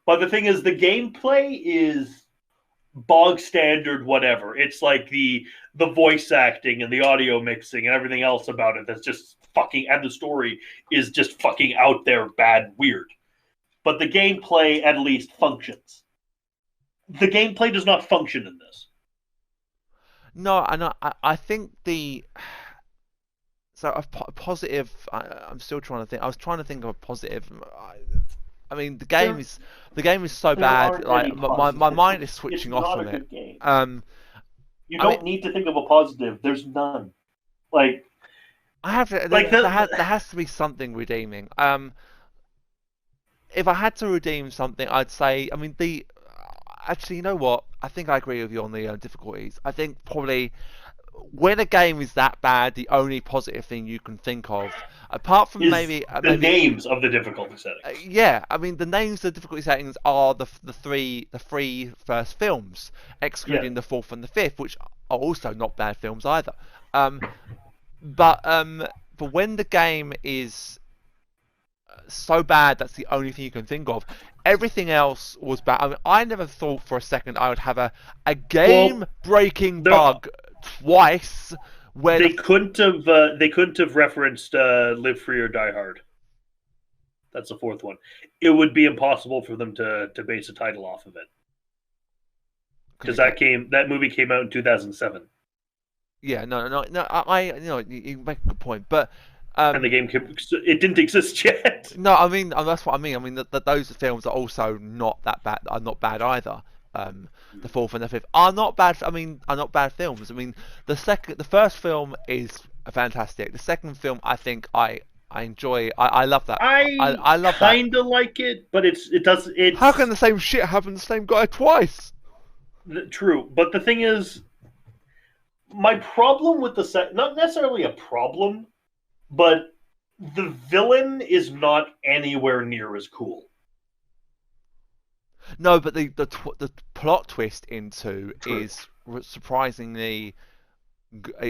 [SPEAKER 1] But the thing is, the gameplay is bog standard whatever. It's like the voice acting and the audio mixing and everything else about it that's just fucking, and the story is just fucking out there bad weird. But the gameplay at least functions. The gameplay does not function in this.
[SPEAKER 2] No, and I think a positive. I'm still trying to think. I was trying to think of a positive. I mean, the game is so bad. Like my mind is switching off from it.
[SPEAKER 1] You don't need to think of a positive. There's none. Like
[SPEAKER 2] I have to.
[SPEAKER 1] Like
[SPEAKER 2] there has to be something redeeming. If I had to redeem something, I'd say. I mean, actually, you know what? I think I agree with you on the difficulties. I think probably when a game is that bad, the only positive thing you can think of, apart from maybe
[SPEAKER 1] names of the difficulty settings.
[SPEAKER 2] Yeah, I mean the names of the difficulty settings are the three first films, excluding the fourth and the fifth, which are also not bad films either. But when the game is so bad, that's the only thing you can think of. Everything else was bad. I mean, I never thought for a second I would have a game-breaking bug twice Where
[SPEAKER 1] They couldn't have. They couldn't have referenced "Live Free or Die Hard." That's the fourth one. It would be impossible for them to base a title off of it because that movie came out in 2007,
[SPEAKER 2] yeah, no. You make a good point, but
[SPEAKER 1] and the game it didn't exist yet.
[SPEAKER 2] no, I mean that's what I mean. I mean that those films are also not that bad. Are not bad either. The fourth and the fifth are not bad. I mean, are not bad films. I mean, the first film is fantastic. The second film, I think I enjoy. I love that.
[SPEAKER 1] I
[SPEAKER 2] I love that.
[SPEAKER 1] kind of like it, but
[SPEAKER 2] How can
[SPEAKER 1] it's
[SPEAKER 2] the same shit happen to the same guy twice?
[SPEAKER 1] true. But the thing is, my problem with the set, not necessarily a problem, but the villain is not anywhere near as cool.
[SPEAKER 2] No, but the plot twist into
[SPEAKER 1] True.
[SPEAKER 2] is surprisingly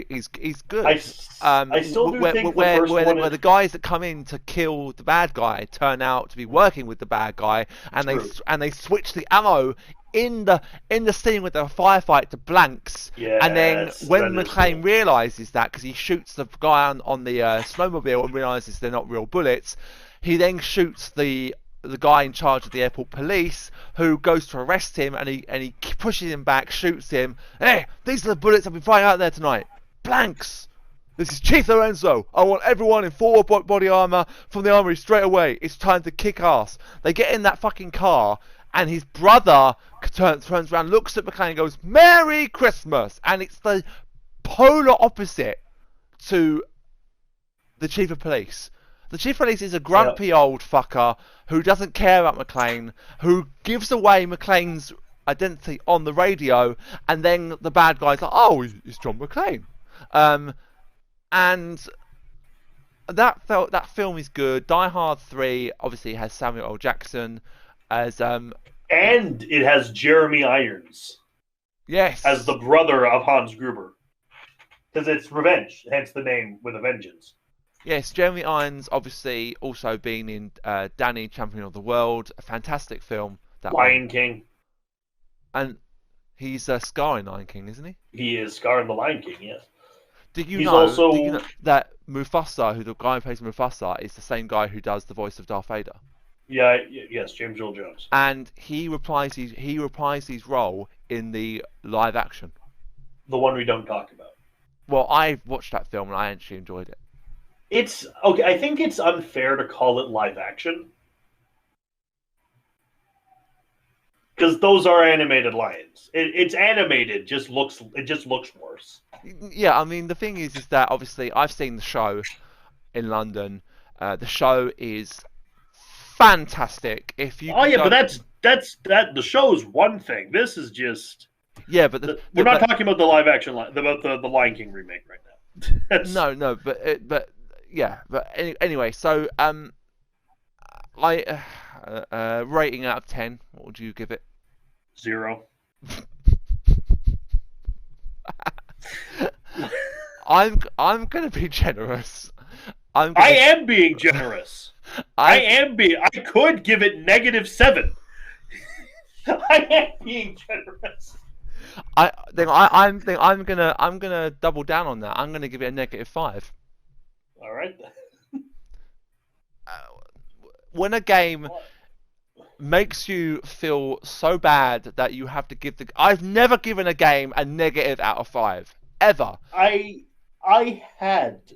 [SPEAKER 2] is good.
[SPEAKER 1] I still do think the first one
[SPEAKER 2] where
[SPEAKER 1] is
[SPEAKER 2] the guys that come in to kill the bad guy turn out to be working with the bad guy, and
[SPEAKER 1] true.
[SPEAKER 2] they switch the ammo in the scene with the firefight to blanks.
[SPEAKER 1] Yes,
[SPEAKER 2] and then when
[SPEAKER 1] that is
[SPEAKER 2] McClane
[SPEAKER 1] cool.
[SPEAKER 2] realizes that, because he shoots the guy on the snowmobile and realizes they're not real bullets, he then shoots the guy in charge of the airport police, who goes to arrest him, and he pushes him back, shoots him. Hey, these are the bullets I've been firing out there tonight. Blanks. This is Chief Lorenzo. I want everyone in full body armor from the armory straight away. It's time to kick ass. They get in that fucking car, and his brother turns around, looks at McClane, and goes, "Merry Christmas!" And it's the polar opposite to the chief of police. The chief of police is a grumpy old fucker who doesn't care about McClane, who gives away McClane's identity on the radio, and then the bad guy's like, "Oh, it's John McClane," and that film is good. Die Hard 3 obviously has Samuel L. Jackson as
[SPEAKER 1] and it has Jeremy Irons
[SPEAKER 2] yes,
[SPEAKER 1] as the brother of Hans Gruber, because it's revenge, hence the name with a vengeance.
[SPEAKER 2] Yes, Jeremy Irons obviously also been in Danny, Champion of the World, a fantastic film. That
[SPEAKER 1] Lion King.
[SPEAKER 2] And he's Scar in Lion King, isn't he?
[SPEAKER 1] He is Scar in the Lion King, yes.
[SPEAKER 2] Did you
[SPEAKER 1] He's
[SPEAKER 2] know
[SPEAKER 1] also
[SPEAKER 2] that Mufasa, who the guy who plays Mufasa, is the same guy who does the voice of Darth Vader?
[SPEAKER 1] yes, James Earl Jones.
[SPEAKER 2] And he reprised his role in the live action.
[SPEAKER 1] The one we don't talk about.
[SPEAKER 2] Well, I watched that film and I actually enjoyed it.
[SPEAKER 1] It's okay. I think it's unfair to call it live action because those are animated lions. It's animated. It just looks worse.
[SPEAKER 2] Yeah, I mean the thing is that obviously I've seen the show in London. The show is fantastic. If you
[SPEAKER 1] but that's the show's one thing. This is just we're not talking about the live action about the Lion King remake right now.
[SPEAKER 2] No, but yeah, but anyway, so I rating out of 10, what would you give it?
[SPEAKER 1] 0.
[SPEAKER 2] I'm gonna be generous.
[SPEAKER 1] I am being generous. I could give it -7. I am being generous.
[SPEAKER 2] I'm gonna double down on that. I'm gonna give it a -5.
[SPEAKER 1] All right.
[SPEAKER 2] When a game makes you feel so bad that you have to give I've never given a game a negative out of 5 ever.
[SPEAKER 1] I had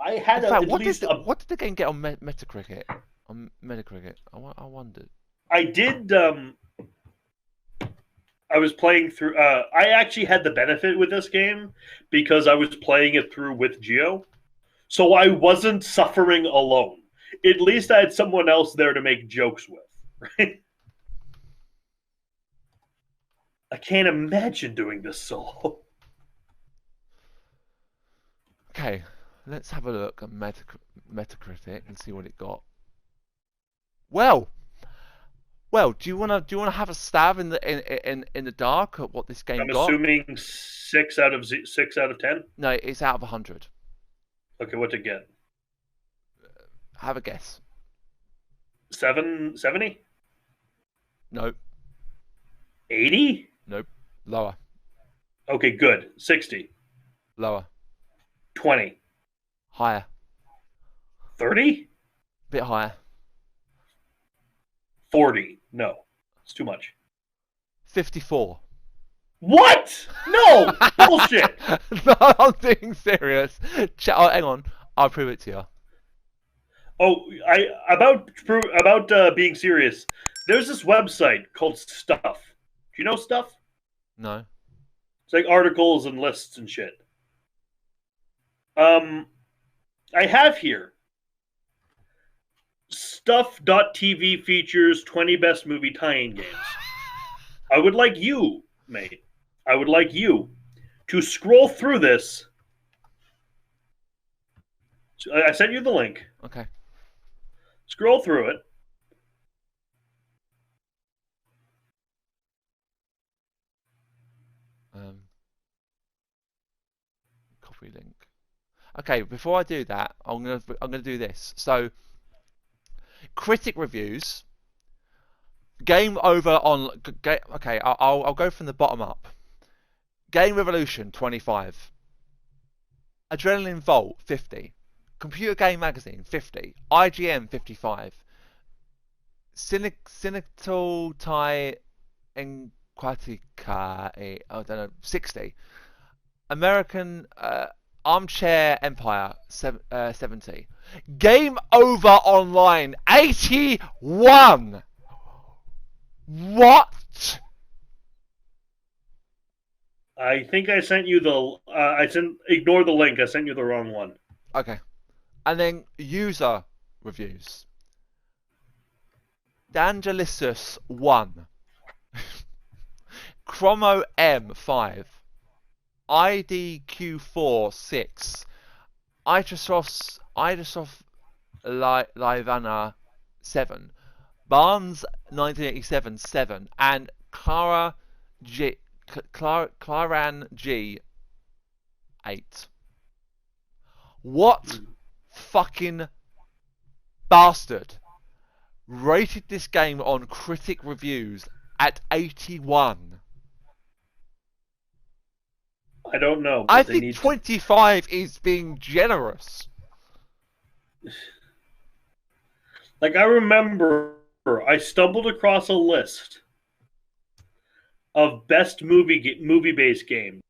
[SPEAKER 2] In fact,
[SPEAKER 1] at least
[SPEAKER 2] what did the game get on Metacritic? On Metacritic, I wondered.
[SPEAKER 1] I did. I was playing through. I actually had the benefit with this game because I was playing it through with Geo, so I wasn't suffering alone. At least I had someone else there to make jokes with. Right? I can't imagine doing this solo.
[SPEAKER 2] Okay, let's have a look at Metacritic and see what it got. Well, do you wanna have a stab in the dark at what this game got?
[SPEAKER 1] I'm assuming 6 out of 10.
[SPEAKER 2] No, it's out of 100.
[SPEAKER 1] Okay, what's it get?
[SPEAKER 2] Have a guess.
[SPEAKER 1] 70?
[SPEAKER 2] Nope.
[SPEAKER 1] 80?
[SPEAKER 2] Nope. Lower.
[SPEAKER 1] Okay, good. 60.
[SPEAKER 2] Lower.
[SPEAKER 1] 20.
[SPEAKER 2] Higher.
[SPEAKER 1] 30?
[SPEAKER 2] Bit higher.
[SPEAKER 1] 40. No. It's too much.
[SPEAKER 2] 54.
[SPEAKER 1] What? No! Bullshit!
[SPEAKER 2] No, I'm being serious. Hang on. I'll prove it to you.
[SPEAKER 1] Oh, about being serious. There's this website called Stuff. Do you know Stuff?
[SPEAKER 2] No.
[SPEAKER 1] It's like articles and lists and shit. I have here Stuff.tv features 20 best movie tie-in games. I would like you, mate. I would like you to scroll through this. I sent you the link.
[SPEAKER 2] Okay.
[SPEAKER 1] Scroll through it.
[SPEAKER 2] Copy link. Okay, before I do that, I'm gonna do this. So, critic reviews. Game over on. Okay, I'll go from the bottom up. Game Revolution 25. Adrenaline Vault 50. Computer Game Magazine 50. IGN 55. Cynical Tai Enquatica, I don't know, 60. American Armchair Empire 70. Game Over Online 81. What?
[SPEAKER 1] I think I sent you the. Ignore the link. I sent you the wrong one.
[SPEAKER 2] Okay. And then user reviews. Dangelisus 1. Chromo M 5. IDQ4 6. Itrosoft Livana 7. Barnes 1987 7. And Claran G 8. What fucking bastard rated this game on critic reviews at 81?
[SPEAKER 1] I don't know.
[SPEAKER 2] I think 25 is being generous.
[SPEAKER 1] Like, I remember I stumbled across a list of best movie-based games.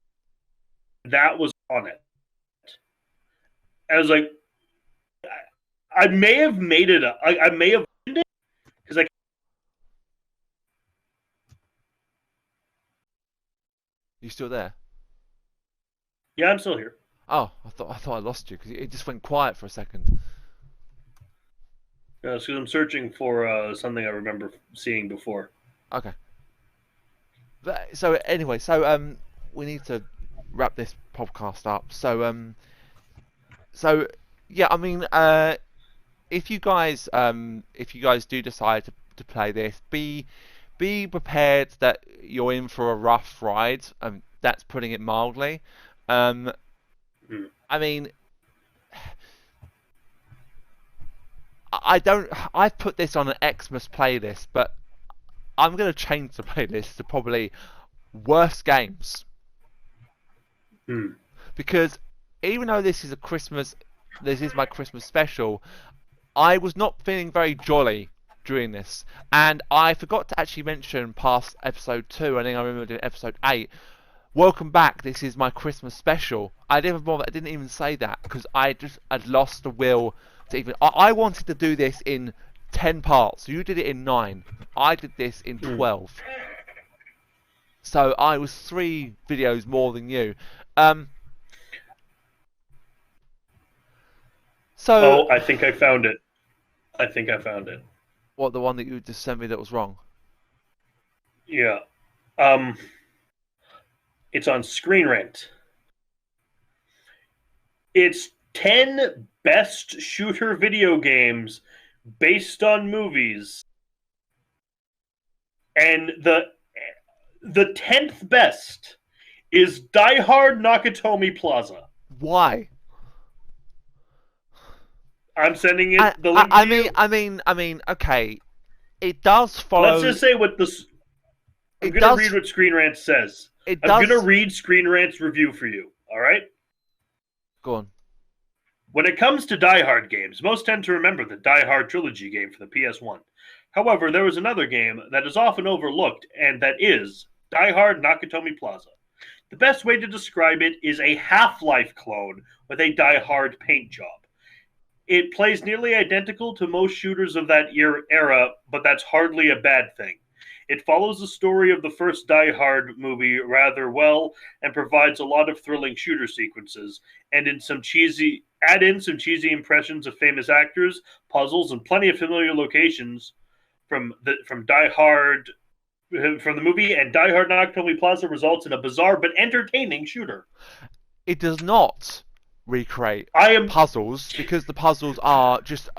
[SPEAKER 1] That was on it. I was like, I may have made it up. I may have because
[SPEAKER 2] You still there?
[SPEAKER 1] yeah, I'm still here.
[SPEAKER 2] Oh, I thought I lost you because it just went quiet for a second.
[SPEAKER 1] Yeah, because I'm searching for something I remember seeing before.
[SPEAKER 2] Okay. So anyway, we need to wrap this podcast up. So yeah, I mean, if you guys do decide to play this, be prepared that you're in for a rough ride. That's putting it mildly. I mean, I've put this on an Xmas playlist, but I'm gonna change the playlist to probably worst games. Because even though this is my Christmas special, I was not feeling very jolly during this, and I forgot to actually mention past episode 2. I think I remember doing episode 8. Welcome back. This is my Christmas special. I didn't even say that because I'd lost the will to even. I wanted to do this in 10 parts. You did it in 9. I did this in 12. So I was 3 videos more than you.
[SPEAKER 1] Oh, I think I found it.
[SPEAKER 2] What, the one that you just sent me that was wrong?
[SPEAKER 1] Yeah. It's on Screen Rant. It's 10 best shooter video games based on movies. And the 10th best is Die Hard Nakatomi Plaza.
[SPEAKER 2] Why?
[SPEAKER 1] I'm sending it the link to you.
[SPEAKER 2] I mean, okay. It does follow.
[SPEAKER 1] Let's just say what this. I'm going to read what Screen Rant says. I'm going to read Screen Rant's review for you. All right?
[SPEAKER 2] Go on.
[SPEAKER 1] When it comes to Die Hard games, most tend to remember the Die Hard trilogy game for the PS1. However, there is another game that is often overlooked, and that is Die Hard Nakatomi Plaza. The best way to describe it is a Half-Life clone with a Die Hard paint job. It plays nearly identical to most shooters of that era, but that's hardly a bad thing. It follows the story of the first Die Hard movie rather well and provides a lot of thrilling shooter sequences and add in some cheesy impressions of famous actors, puzzles, and plenty of familiar locations from Die Hard from the movie, and Die Hard Nakatomi Plaza results in a bizarre but entertaining shooter.
[SPEAKER 2] It does not recreate
[SPEAKER 1] I am
[SPEAKER 2] puzzles because the puzzles are just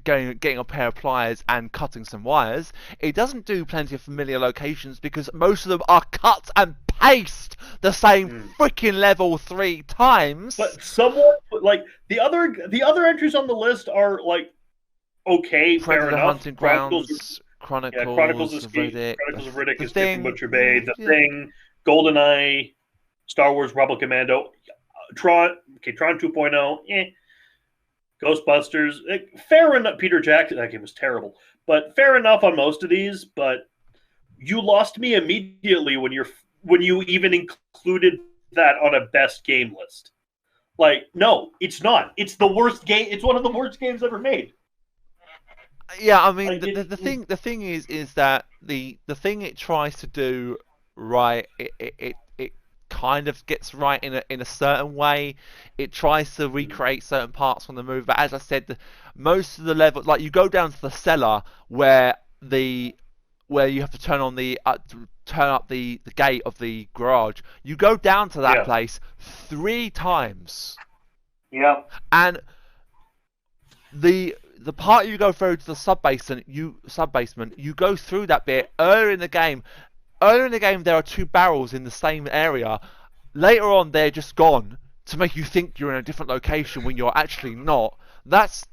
[SPEAKER 2] getting a pair of pliers and cutting some wires. It doesn't do plenty of familiar locations because most of them are cut and paste the same freaking level 3 times.
[SPEAKER 1] But somewhat like the other entries on the list are like okay, fair enough.
[SPEAKER 2] Hunting Grounds, Chronicles
[SPEAKER 1] of
[SPEAKER 2] of
[SPEAKER 1] Escape,
[SPEAKER 2] Riddick,
[SPEAKER 1] Chronicles of Riddick,
[SPEAKER 2] The
[SPEAKER 1] Escape
[SPEAKER 2] Thing,
[SPEAKER 1] from Butcher Bay, The
[SPEAKER 2] yeah.
[SPEAKER 1] Thing, GoldenEye, Star Wars Rebel Commando, Tron 2.0, Ghostbusters. Fair enough. Peter Jackson, that game was terrible, but fair enough on most of these. But you lost me immediately when you even included that on a best game list. Like, no, it's not. It's the worst game. It's one of the worst games ever made.
[SPEAKER 2] Yeah, I mean,
[SPEAKER 1] Like,
[SPEAKER 2] the thing is that the thing it tries to do right, it kind of gets right in a certain way. It tries to recreate certain parts from the movie, but as I said, most of the levels, like you go down to the cellar where you have to turn on turn up the gate of the garage. You go down to that place 3 times.
[SPEAKER 1] Yeah.
[SPEAKER 2] And the part you go through to the sub-basement, you go through that bit earlier in the game. Earlier in the game, there are 2 barrels in the same area. Later on, they're just gone to make you think you're in a different location when you're actually not. That's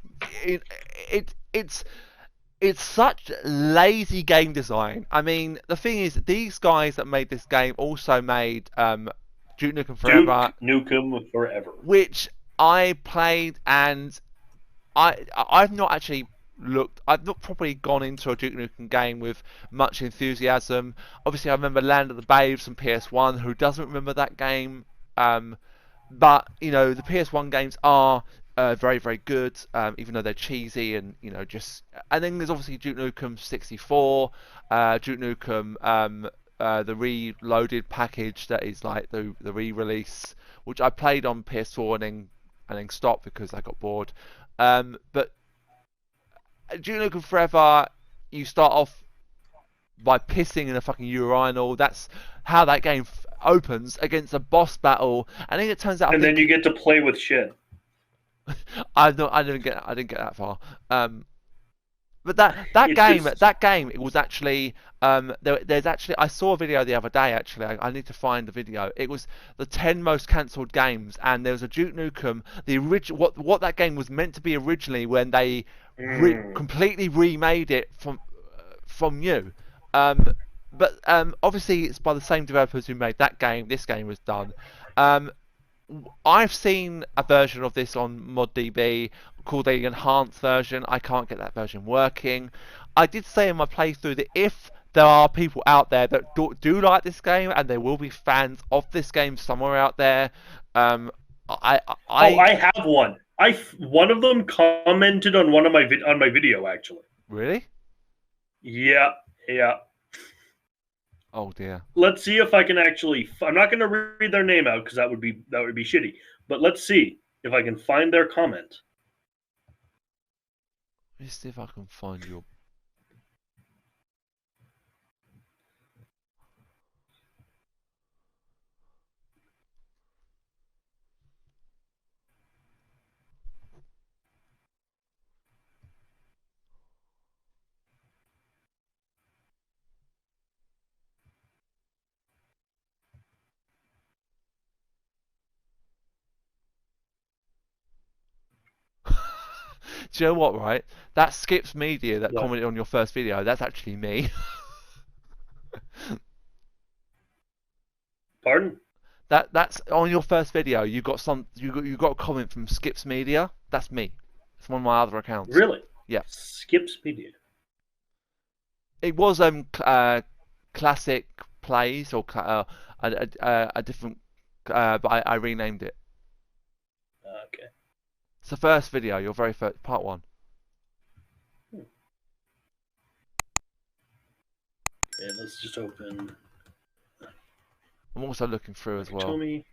[SPEAKER 2] it's such lazy game design. I mean, the thing is, these guys that made this game also made Duke Nukem Forever,
[SPEAKER 1] Duke Nukem Forever,
[SPEAKER 2] which I played, and I've not actually looked. I've not properly gone into a Duke Nukem game with much enthusiasm. Obviously, I remember Land of the Babes on PS1. Who doesn't remember that game? But you know, the PS1 games are very, very good, even though they're cheesy and just. And then there's obviously Duke Nukem 64, Duke Nukem, the reloaded package that is like the re-release, which I played on PS4 and then stopped because I got bored. But Duke Nukem Forever, you start off by pissing in a fucking urinal. That's how that game opens against a boss battle, and then it turns out.
[SPEAKER 1] Then you get to play with shit.
[SPEAKER 2] I didn't get that far. But that game, it was actually there's actually, I saw a video the other day. Actually, I need to find the video. It was the 10 most cancelled games, and there was a Duke Nukem, the original, what that game was meant to be originally when they completely remade it from new. But obviously it's by the same developers who made that game. This game was done. I've seen a version of this on ModDB called the enhanced version. I can't get that version working. I did say in my playthrough that if there are people out there that do like this game, and there will be fans of this game somewhere out there, I
[SPEAKER 1] have one. One of them commented on one of my on my video actually.
[SPEAKER 2] Really?
[SPEAKER 1] Yeah.
[SPEAKER 2] Oh dear.
[SPEAKER 1] Let's see if I can actually. I'm not going to read their name out because that would be shitty. But let's see if I can find their comment.
[SPEAKER 2] Let's see if I can find your. Do you know what, right? That Skips Media that commented on your first video, that's actually me.
[SPEAKER 1] Pardon?
[SPEAKER 2] That's on your first video. You got a comment from Skips Media. That's me. It's one of my other accounts.
[SPEAKER 1] Really?
[SPEAKER 2] Yeah.
[SPEAKER 1] Skips Media.
[SPEAKER 2] It was classic plays or a different, but I renamed it.
[SPEAKER 1] Okay.
[SPEAKER 2] It's the first video, your very first part one.
[SPEAKER 1] Okay, let's just open.
[SPEAKER 2] I'm also looking through as well.
[SPEAKER 1] Nakatomi.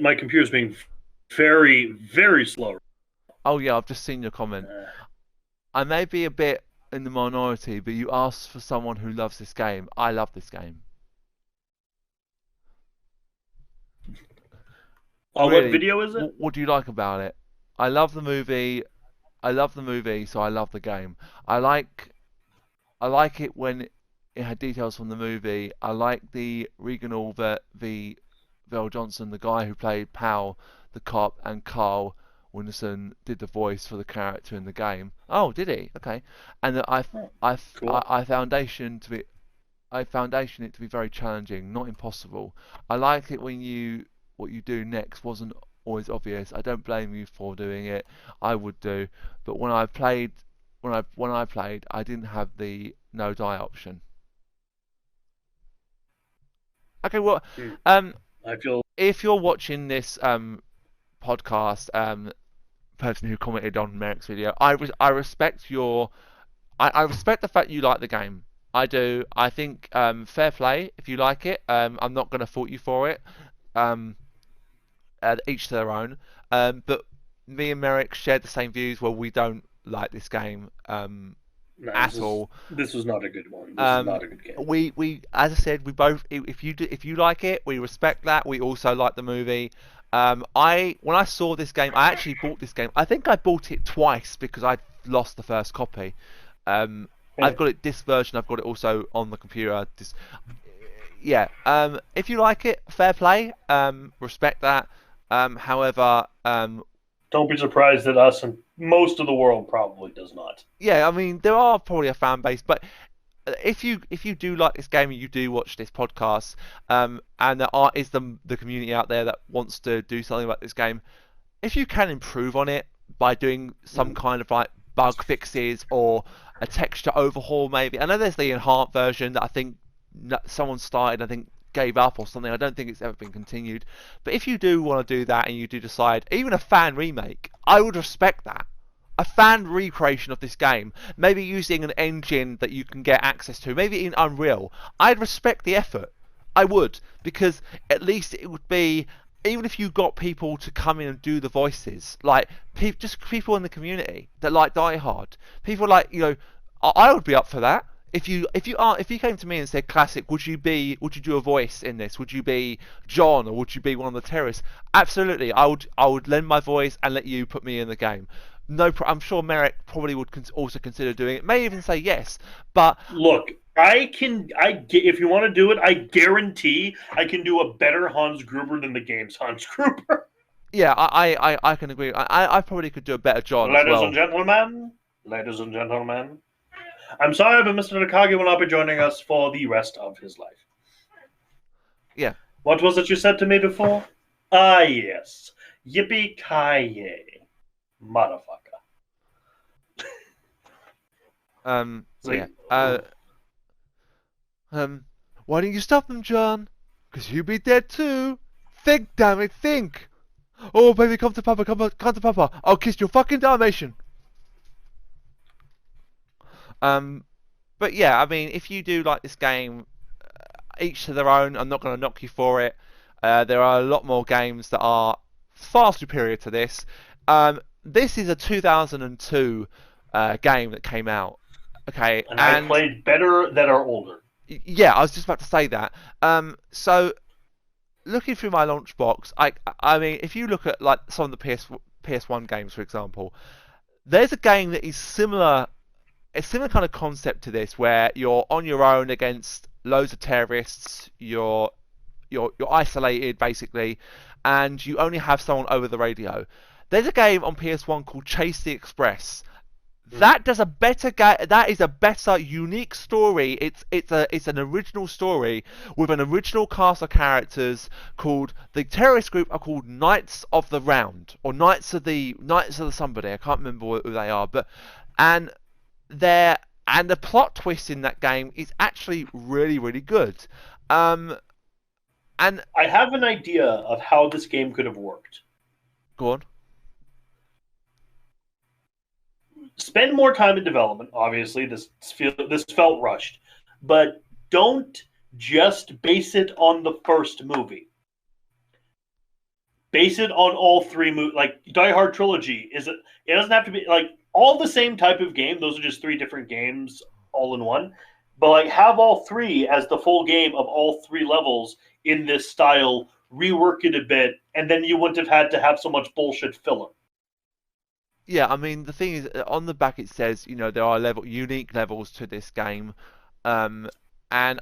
[SPEAKER 1] My computer's being very, very slow.
[SPEAKER 2] Oh yeah, I've just seen your comment. I may be a bit in the minority, but you asked for someone who loves this game. I love this game.
[SPEAKER 1] Really? What video is it?
[SPEAKER 2] What do you like about it? I love the movie. I love the movie, so I love the game. I like it when it had details from the movie. I like the Reginald v. Vel Johnson, the guy who played Powell, the cop, and Carl Winderson did the voice for the character in the game. Oh, did he? Okay. And that
[SPEAKER 1] Cool.
[SPEAKER 2] I foundation it to be very challenging, not impossible. I like it when what you do next wasn't always obvious. I don't blame you for doing it. I would do, but when I played, I didn't have the no die option. Okay, well,
[SPEAKER 1] I feel
[SPEAKER 2] if you're watching this podcast, person who commented on Merrick's video, I respect I respect the fact you like the game. I do. I think fair play if you like it. I'm not going to fault you for it. Each to their own. But me and Merrick shared the same views where we don't like this game at all.
[SPEAKER 1] This was not a good one. This is not a good game.
[SPEAKER 2] We as I said, we both. If you like it, we respect that. We also like the movie. When I saw this game, I actually bought this game. I think I bought it twice because I lost the first copy. I've got it this version. I've got it also on the computer. Yeah. If you like it, fair play. Respect that. However,
[SPEAKER 1] don't be surprised that us and most of the world probably does not.
[SPEAKER 2] Yeah, I mean there are probably a fan base, but if you do like this game and you do watch this podcast, and there is the community out there that wants to do something about this game, if you can improve on it by doing some kind of like bug fixes or a texture overhaul, maybe. I know there's the enhanced version that I think someone started, I think gave up or something. I don't think it's ever been continued. But if you do want to do that and you do decide, even a fan remake, I would respect that. A fan recreation of this game, maybe using an engine that you can get access to, maybe in Unreal, I'd respect the effort. I would, because at least it would be, even if you got people to come in and do the voices, like just people in the community that like Die Hard, people like, I would be up for that. If you came to me and said, Classic, would you do a voice in this? Would you be John or would you be one of the terrorists? Absolutely, I would lend my voice and let you put me in the game. No, I'm sure Merrick probably would also consider doing it. May even say yes. But
[SPEAKER 1] look, if you want to do it, I guarantee I can do a better Hans Gruber than the game's Hans Gruber.
[SPEAKER 2] Yeah, I can agree. I probably could do a better John.
[SPEAKER 1] Ladies and gentlemen. I'm sorry, but Mr. Takagi will not be joining us for the rest of his life.
[SPEAKER 2] Yeah.
[SPEAKER 1] What was it you said to me before? Ah, yes. Yippee-ki-yay. Motherfucker.
[SPEAKER 2] Why didn't you stop them, John? Because you'd be dead too. Think, damn it, think. Oh, baby, come to Papa, come to Papa. I'll kiss your fucking Dalmatian. But yeah, I mean, if you do like this game, each to their own. I'm not going to knock you for it. There are a lot more games that are far superior to this. This is a 2002 game that came out. Okay,
[SPEAKER 1] and I played better that are older.
[SPEAKER 2] Yeah, I was just about to say that. So looking through my launch box, I mean, if you look at like some of the PS1 games, for example, there's a game that is similar. A similar kind of concept to this, where you're on your own against loads of terrorists. You're isolated basically, and you only have someone over the radio. There's a game on PS1 called Chase the Express. That does a better that is a better, unique story. It's an original story with an original cast of characters called the terrorist group are called Knights of the Round or Knights of the somebody. I can't remember who they are, but and they're and the plot twist in that game is actually really really good. Um, and
[SPEAKER 1] I have an idea of how this game could have worked.
[SPEAKER 2] go on.
[SPEAKER 1] Spend more time in development. Obviously, this felt rushed, but don't just base it on the first movie. Base it on all three movies. Like Die Hard trilogy is it? It doesn't have to be like all the same type of game. Those are just three different games all in one. But like have all three as the full game of all three levels in this style. Rework it a bit, and then you wouldn't have had to have so much bullshit filler.
[SPEAKER 2] Yeah, I mean the thing is, on the back it says, there are unique levels to this game, and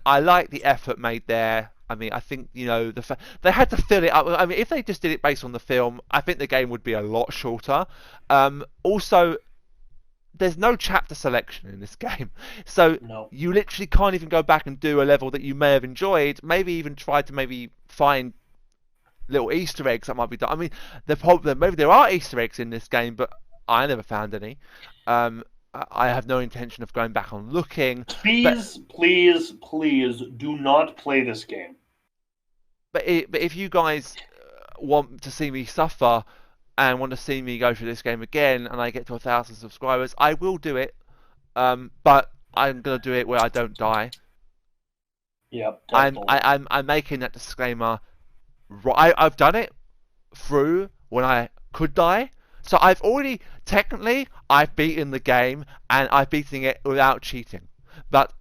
[SPEAKER 2] I like the effort made there. I mean, I think they had to fill it up. I mean, if they just did it based on the film, I think the game would be a lot shorter. Also, there's no chapter selection in this game, so
[SPEAKER 1] No.
[SPEAKER 2] you literally can't even go back and do a level that you may have enjoyed. Maybe even try to find little Easter eggs that might be done. I mean, maybe there are Easter eggs in this game, but I never found any. I have no intention of going back and looking.
[SPEAKER 1] Please do not play this game.
[SPEAKER 2] But if you guys want to see me suffer and want to see me go through this game again, and I get to 1,000 subscribers, I will do it. But I'm gonna do it where I don't die.
[SPEAKER 1] Yep, definitely.
[SPEAKER 2] I'm making that disclaimer. I've done it through when I could die. So I've beaten the game and I've beaten it without cheating. But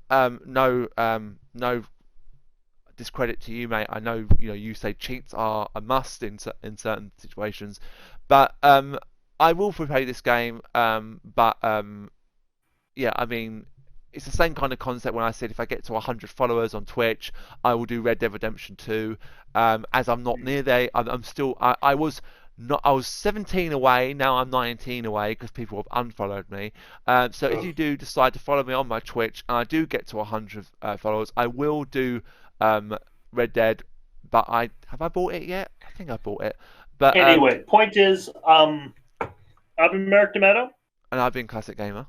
[SPEAKER 2] no discredit to you, mate. I know you say cheats are a must in certain situations, but I will replay this game. But yeah, I mean. It's the same kind of concept when I said if I get to 100 followers on Twitch, I will do Red Dead Redemption 2. As I'm not near there, I'm still. I was 17 away. Now I'm 19 away because people have unfollowed me. So if you do decide to follow me on my Twitch and I do get to 100 followers, I will do Red Dead. But have I bought it yet? I think I bought it. But
[SPEAKER 1] anyway, point is, I've been Merrick,
[SPEAKER 2] and I've been Classic Gamer.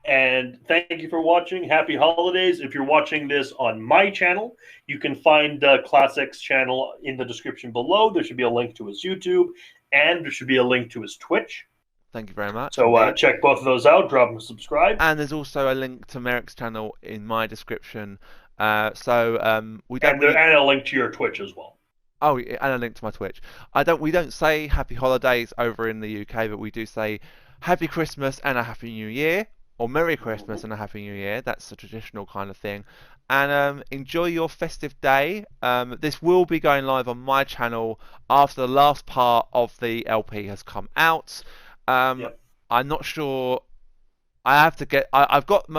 [SPEAKER 1] And thank you for watching. Happy holidays. If you're watching this on my channel, you can find Classic's channel in the description below. There should be a link to his YouTube, and there should be a link to his Twitch.
[SPEAKER 2] Thank you very much.
[SPEAKER 1] So check both of those out. Drop them a subscribe.
[SPEAKER 2] And there's also a link to Merrick's channel in my description. We don't
[SPEAKER 1] and a link to your Twitch as well.
[SPEAKER 2] Oh, and a link to my Twitch. We don't say Happy Holidays over in the UK, but we do say Happy Christmas and a Happy New Year. Or Merry Christmas and a Happy New Year. That's a traditional kind of thing. And enjoy your festive day. This will be going live on my channel after the last part of the LP has come out.
[SPEAKER 1] Yep.
[SPEAKER 2] I'm not sure. I have to get. I've got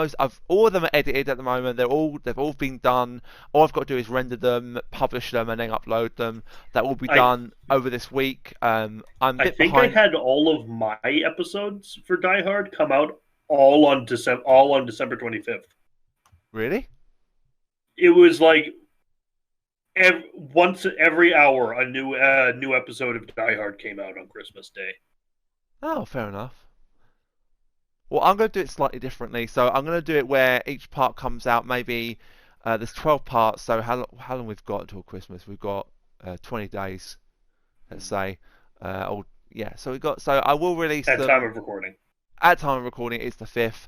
[SPEAKER 2] all of them are edited at the moment. They've all been done. All I've got to do is render them, publish them, and then upload them. That will be done over this week. I think
[SPEAKER 1] I had all of my episodes for Die Hard come out all on December 25th.
[SPEAKER 2] Really?
[SPEAKER 1] It was like once every hour a new episode of Die Hard came out on Christmas Day.
[SPEAKER 2] Oh, fair enough. Well, I'm going to do it slightly differently. So I'm going to do it where each part comes out. Maybe there's 12 parts. So how long we've got until Christmas? We've got 20 days, let's say. Yeah. So I will release
[SPEAKER 1] at time of recording.
[SPEAKER 2] At time of recording, it's the 5th.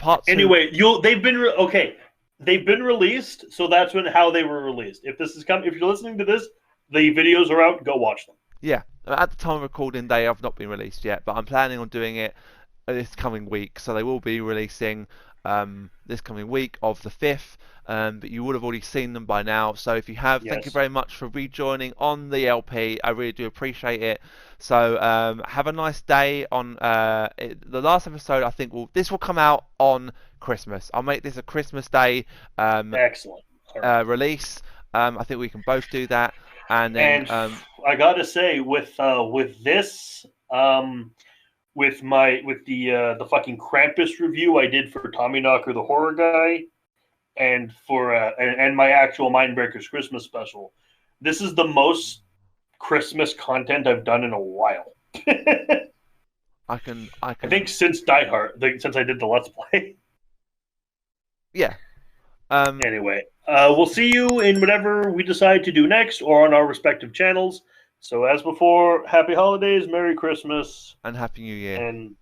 [SPEAKER 2] Part 2.
[SPEAKER 1] Anyway, they've been released, so that's how they were released. If you're listening to this, the videos are out. Go watch them.
[SPEAKER 2] Yeah, at the time of recording, they have not been released yet, but I'm planning on doing it this coming week. So they will be releasing this coming week of the 5th. But you would have already seen them by now. So if you have, Thank you very much for rejoining on the LP. I really do appreciate it. So have a nice day on the last episode. I think this will come out on Christmas. I'll make this a Christmas Day
[SPEAKER 1] excellent
[SPEAKER 2] release. I think we can both do that. And then
[SPEAKER 1] And I gotta say, with this, with the fucking Krampus review I did for Tommy Knocker the Horror Guy, and for and my actual Mindbreakers Christmas special, this is the most Christmas content I've done in a while.
[SPEAKER 2] I
[SPEAKER 1] I think
[SPEAKER 2] can,
[SPEAKER 1] since Die Hard, since I did the Let's Play.
[SPEAKER 2] yeah.
[SPEAKER 1] Anyway, we'll see you in whatever we decide to do next or on our respective channels. So, as before, happy holidays, Merry Christmas,
[SPEAKER 2] And Happy New Year.
[SPEAKER 1] and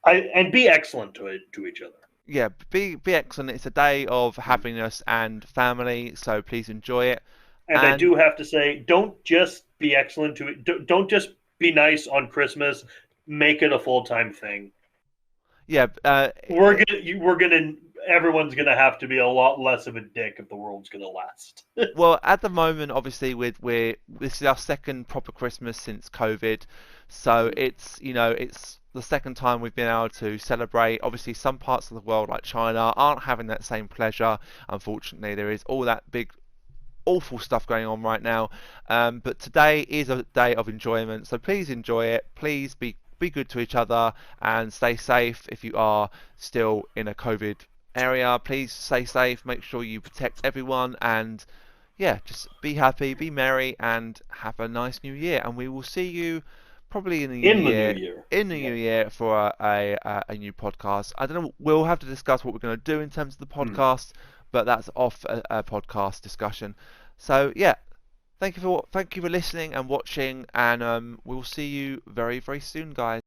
[SPEAKER 1] and be excellent to each other.
[SPEAKER 2] Yeah, be excellent. It's a day of happiness and family, so please enjoy it.
[SPEAKER 1] And I
[SPEAKER 2] And
[SPEAKER 1] do have to say, don't just be excellent to it. Don't just be nice on Christmas. Make it a full time thing.
[SPEAKER 2] yeah,
[SPEAKER 1] We're gonna everyone's gonna have to be a lot less of a dick if the world's gonna last.
[SPEAKER 2] well, at the moment, obviously, this is our second proper Christmas since COVID, so it's the second time we've been able to celebrate. Obviously, some parts of the world, like China, aren't having that same pleasure. Unfortunately, there is all that big awful stuff going on right now. But today is a day of enjoyment, so please enjoy it. Please be good to each other and stay safe. If you are still in a COVID area, please stay safe. Make sure you protect everyone, and yeah, just be happy, be merry, and have a nice new year. And we will see you probably in the new
[SPEAKER 1] In the
[SPEAKER 2] year.
[SPEAKER 1] new year.
[SPEAKER 2] In the new year for a new podcast. I don't know. We'll have to discuss what we're going to do in terms of the podcast, but that's off a podcast discussion. So yeah, thank you for listening and watching, and we'll see you very very soon, guys.